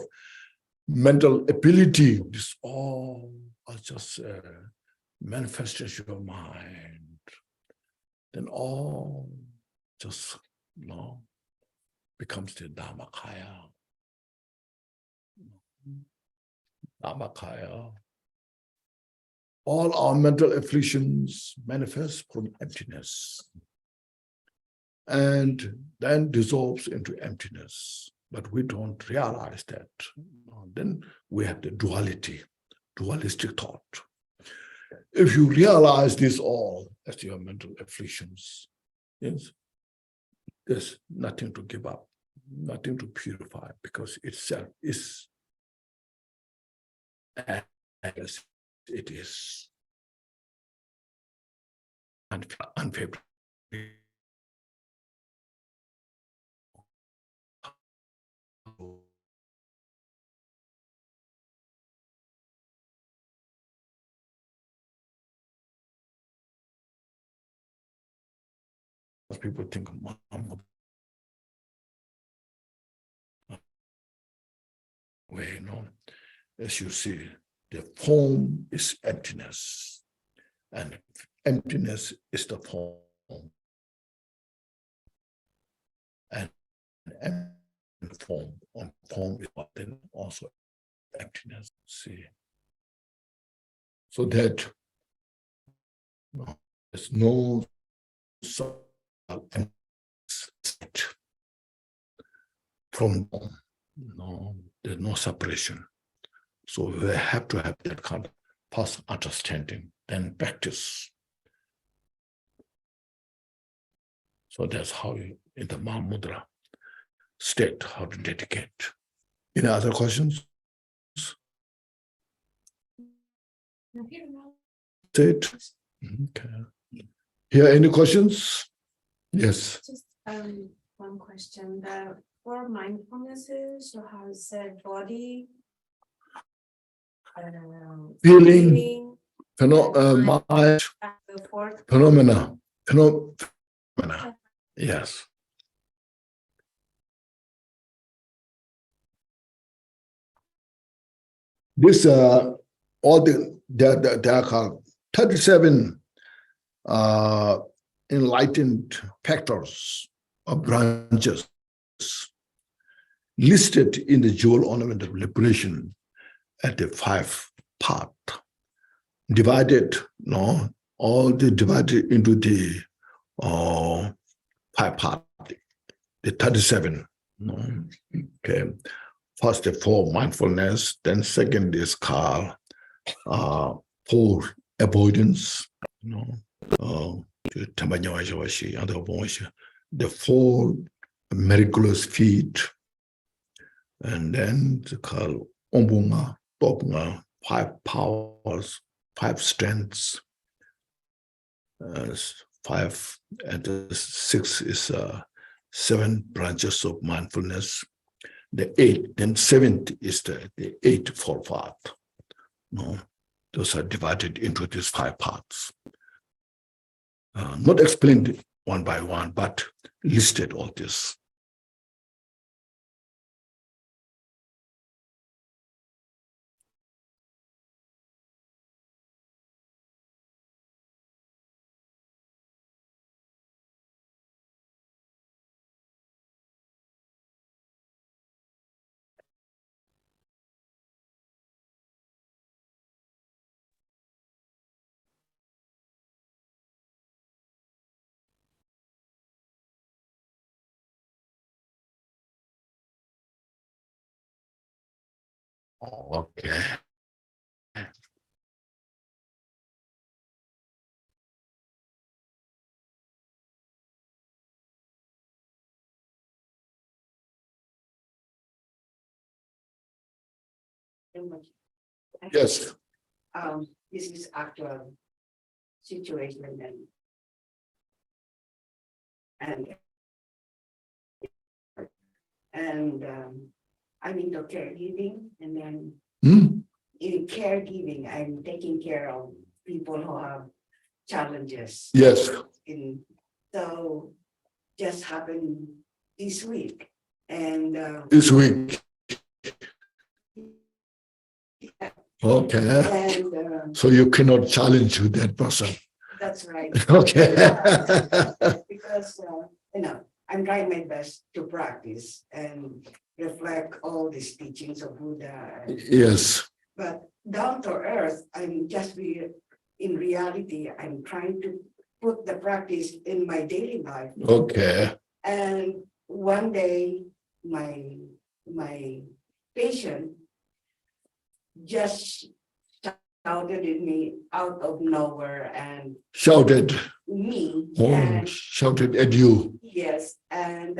mental ability, this all are just manifestation of your mind, then all just becomes the Dhammakaya. Dhammakaya. All our mental afflictions manifest from emptiness and then dissolves into emptiness. But we don't realize that. Then we have the dualistic thought. If you realize this all as your mental afflictions, yes, there's nothing to give up, nothing to purify, because itself is as it is unfavorable. of people think Mahamudra way, as you see, the form is emptiness, and emptiness is the form. And form is then also emptiness. See, so that there's no from there's no separation. So we have to have that kind of first understanding, then practice. So that's how you, in the Mahamudra state, how to dedicate. Any other questions? State? Okay. Here, any questions? Yes. Just one question. For mindfulnesses, so how is that body? Feeling, mind, The fourth. phenomena. Yes. This all there are 37 enlightened factors or branches listed in the jewel ornament of liberation at the 5 part, divided, all the divided into the 5 part, the 37. Okay. First, the 4 mindfulness, then second is called 4 avoidance, the 4 miraculous feet, and then it's called Ombunga, Topnga, 5 powers, 5 strengths, 5, and the 6 is 7 branches of mindfulness. The 8, then 7th is the 8 4 part. Those are divided into these 5 parts. Not explained one by one, but listed all this. Okay. Yes. This is actual situation and I'm into caregiving, and then in caregiving, I'm taking care of people who have challenges. Yes. So just happened this week, and This week. Okay. and So you cannot challenge that person. that's right. Okay. Because I'm trying my best to practice and reflect all these teachings of Buddha. Yes. But down to earth, I'm just in reality, I'm trying to put the practice in my daily life. Okay. And one day, my patient just shouted at me out of nowhere and Shouted. me. Oh, And shouted at you. yes, and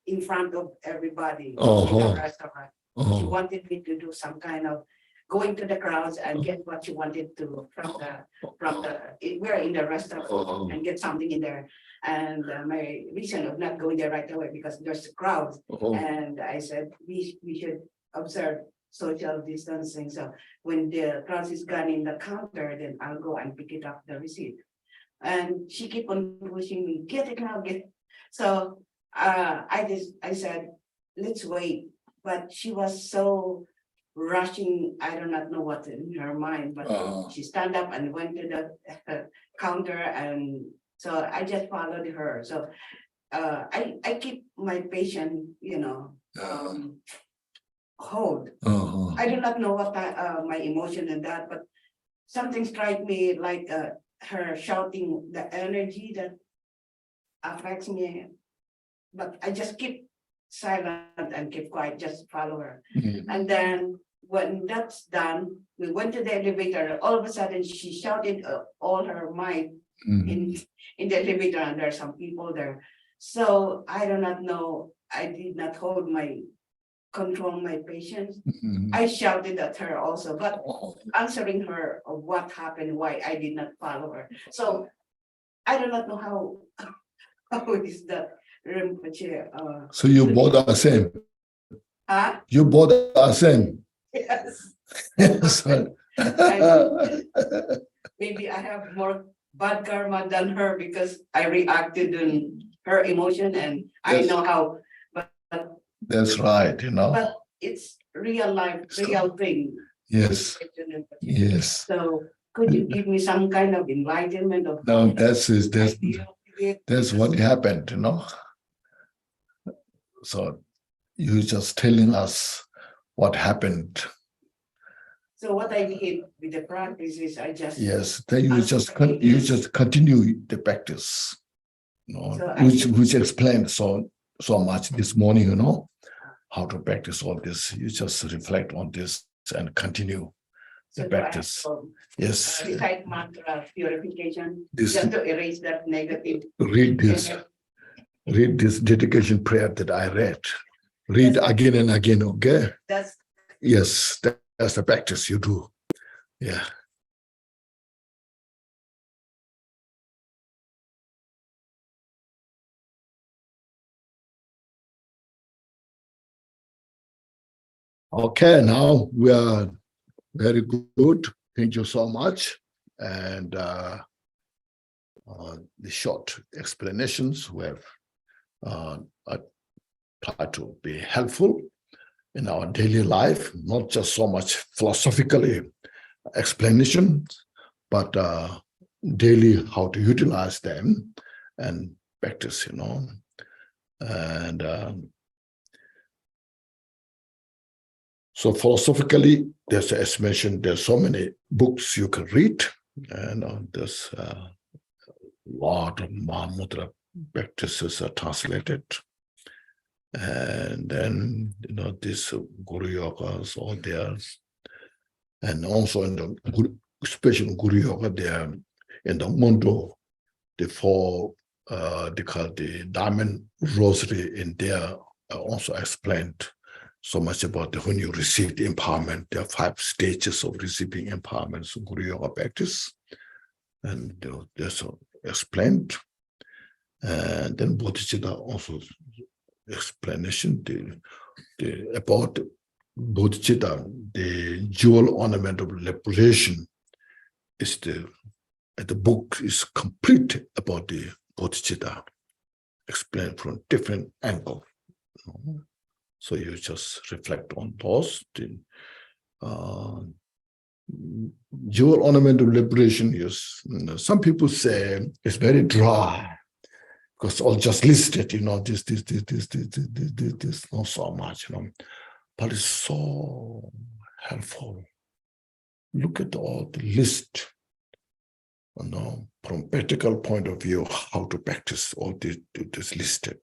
in front of everybody in Uh-huh. the restaurant. She Oh, wanted me to do some kind of going to the crowds and get what she wanted to from the we're in the restaurant oh, and get something in there. And my reason of not going there right away because there's crowds. oh. And I said we should observe social distancing. So when the crowd is gone in the counter, then I'll go and pick it up the receipt. And she keep on pushing me, get it now, get it. So I said, let's wait. But she was so rushing, I do not know what in her mind, but she stand up and went to the counter, and so I just followed her. So I keep my patient, hold. I do not know what my emotion in that, but something strike me like her shouting, the energy that affects me. But I just keep silent and keep quiet, just follow her. And then when that's done, we went to the elevator. All of a sudden, she shouted all her might in the elevator, and there are some people there. So I do not know. I did not control my patience. I shouted at her also, but answering her of what happened, why I did not follow her. So I do not know how is that Rinpoche. So you both are same. Huh? You both are same. Yes. Yes. Maybe I have more bad karma than her because I reacted on her emotion, and I Yes. know how. That's right, But it's real life, real thing. Yes. Yes. So could you give me some kind of enlightenment of No, how that's I deal with it? that's what happened, So you just telling us what happened. So what I did with the practice is I just Yes, then you just continue the practice, So which explained so much this morning, how to practice all this. You just reflect on this and continue the practice. Yes. Recite mantra purification, This- just to erase that negative. Read this dedication prayer that I read. Read again and again, okay? That's Yes, that's the practice you do. Yeah. Okay, now we are very good. Thank you so much. And the short explanations were try to be helpful in our daily life, not just so much philosophically explanation, but daily how to utilize them and practice, And so philosophically, as mentioned, there's so many books you can read, and there's a lot of Mahamudra practices are translated. And then, this Guru Yoga is all there. And also in the special Guru Yoga, there in the Mundo, the four, they call the Diamond Rosary in there also explained so much about when you receive the empowerment. There are 5 stages of receiving empowerment, so Guru Yoga practice. And there's explained. And then Bodhicitta also explanation about Bodhicitta, the jewel ornament of liberation is the book is complete about the Bodhicitta, explained from different angles. So you just reflect on those. The jewel ornament of liberation is, some people say it's very dry, because all just listed, this, not so much, but it's so helpful. Look at all the list, from practical point of view, how to practice all this listed.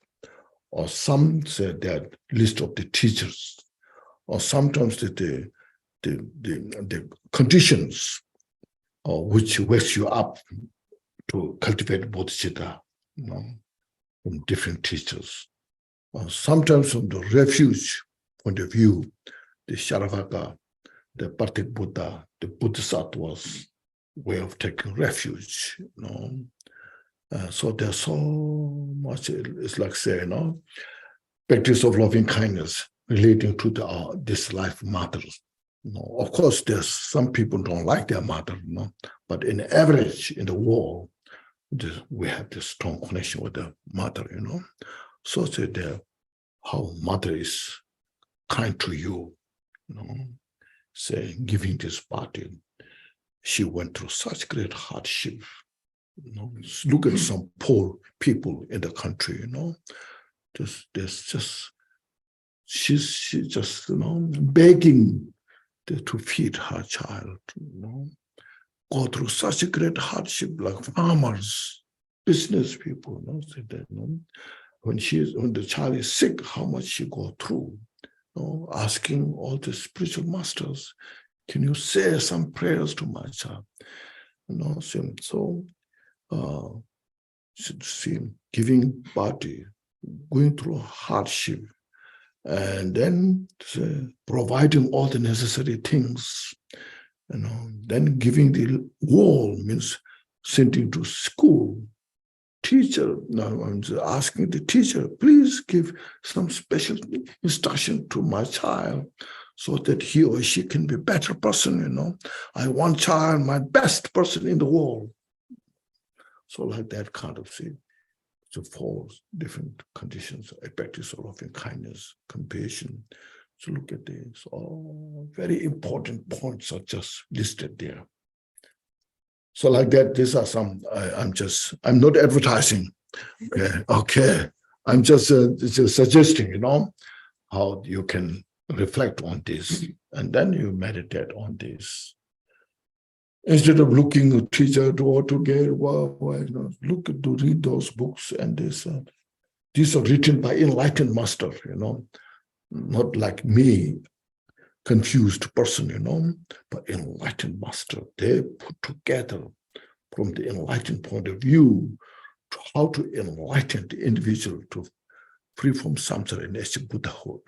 Or some say that list of the teachers, or sometimes the conditions which wakes you up to cultivate bodhicitta, from different teachers. Sometimes from the refuge point of view, the Sharavaka, the Partik Buddha, the Bodhisattva's way of taking refuge, so there's so much, it's like say, practice of loving kindness relating to this life matter. Of course, there's some people don't like their mother, but in average in the world, we have this strong connection with the mother, So that how mother is kind to you, say giving this party. She went through such great hardship. Look at some poor people in the country, she's just begging to feed her child, go through such a great hardship, like farmers, business people, so that, when the child is sick, how much she go through, asking all the spiritual masters, can you say some prayers to my child? See, giving party, going through hardship, and then providing all the necessary things, then giving the wall means sending to school. Teacher, now I'm asking the teacher, please give some special instruction to my child so that he or she can be a better person, I want child, my best person in the world. So like that kind of thing. So 4 different conditions, I practice all of kindness, compassion. So look at this, all very important points are just listed there. So like that, these are some, I'm not advertising. Okay. I'm just suggesting, how you can reflect on this, and then you meditate on this. Instead of looking at teacher to get, read those books, and these are written by enlightened master, not like me, confused person, but enlightened master. They put together from the enlightened point of view to how to enlighten the individual to free from samsara and achieve Buddhahood.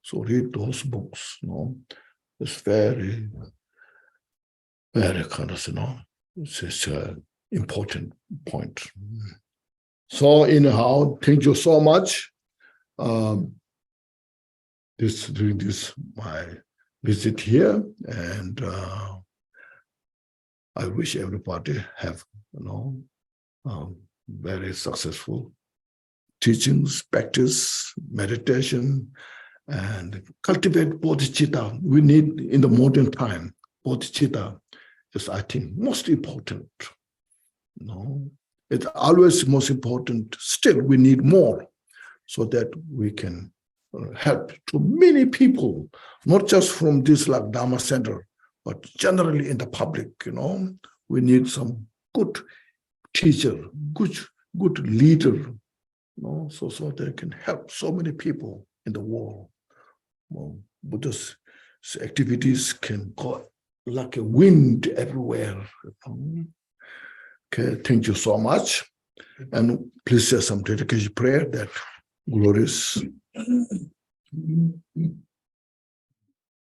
So read those books. It's very, very kind of, it's an important point. So anyhow, thank you so much. During this my visit here, and I wish everybody have very successful teachings, practice, meditation, and cultivate bodhicitta. We need in the modern time bodhicitta is, I think, most important. It's always most important. Still, we need more so that we can help to many people, not just from this like Dharma Center, but generally in the public. We need some good teacher, good leader, so they can help so many people in the world. Buddha's activities can go like a wind everywhere. Okay, thank you so much, and please say some dedication prayer that glorious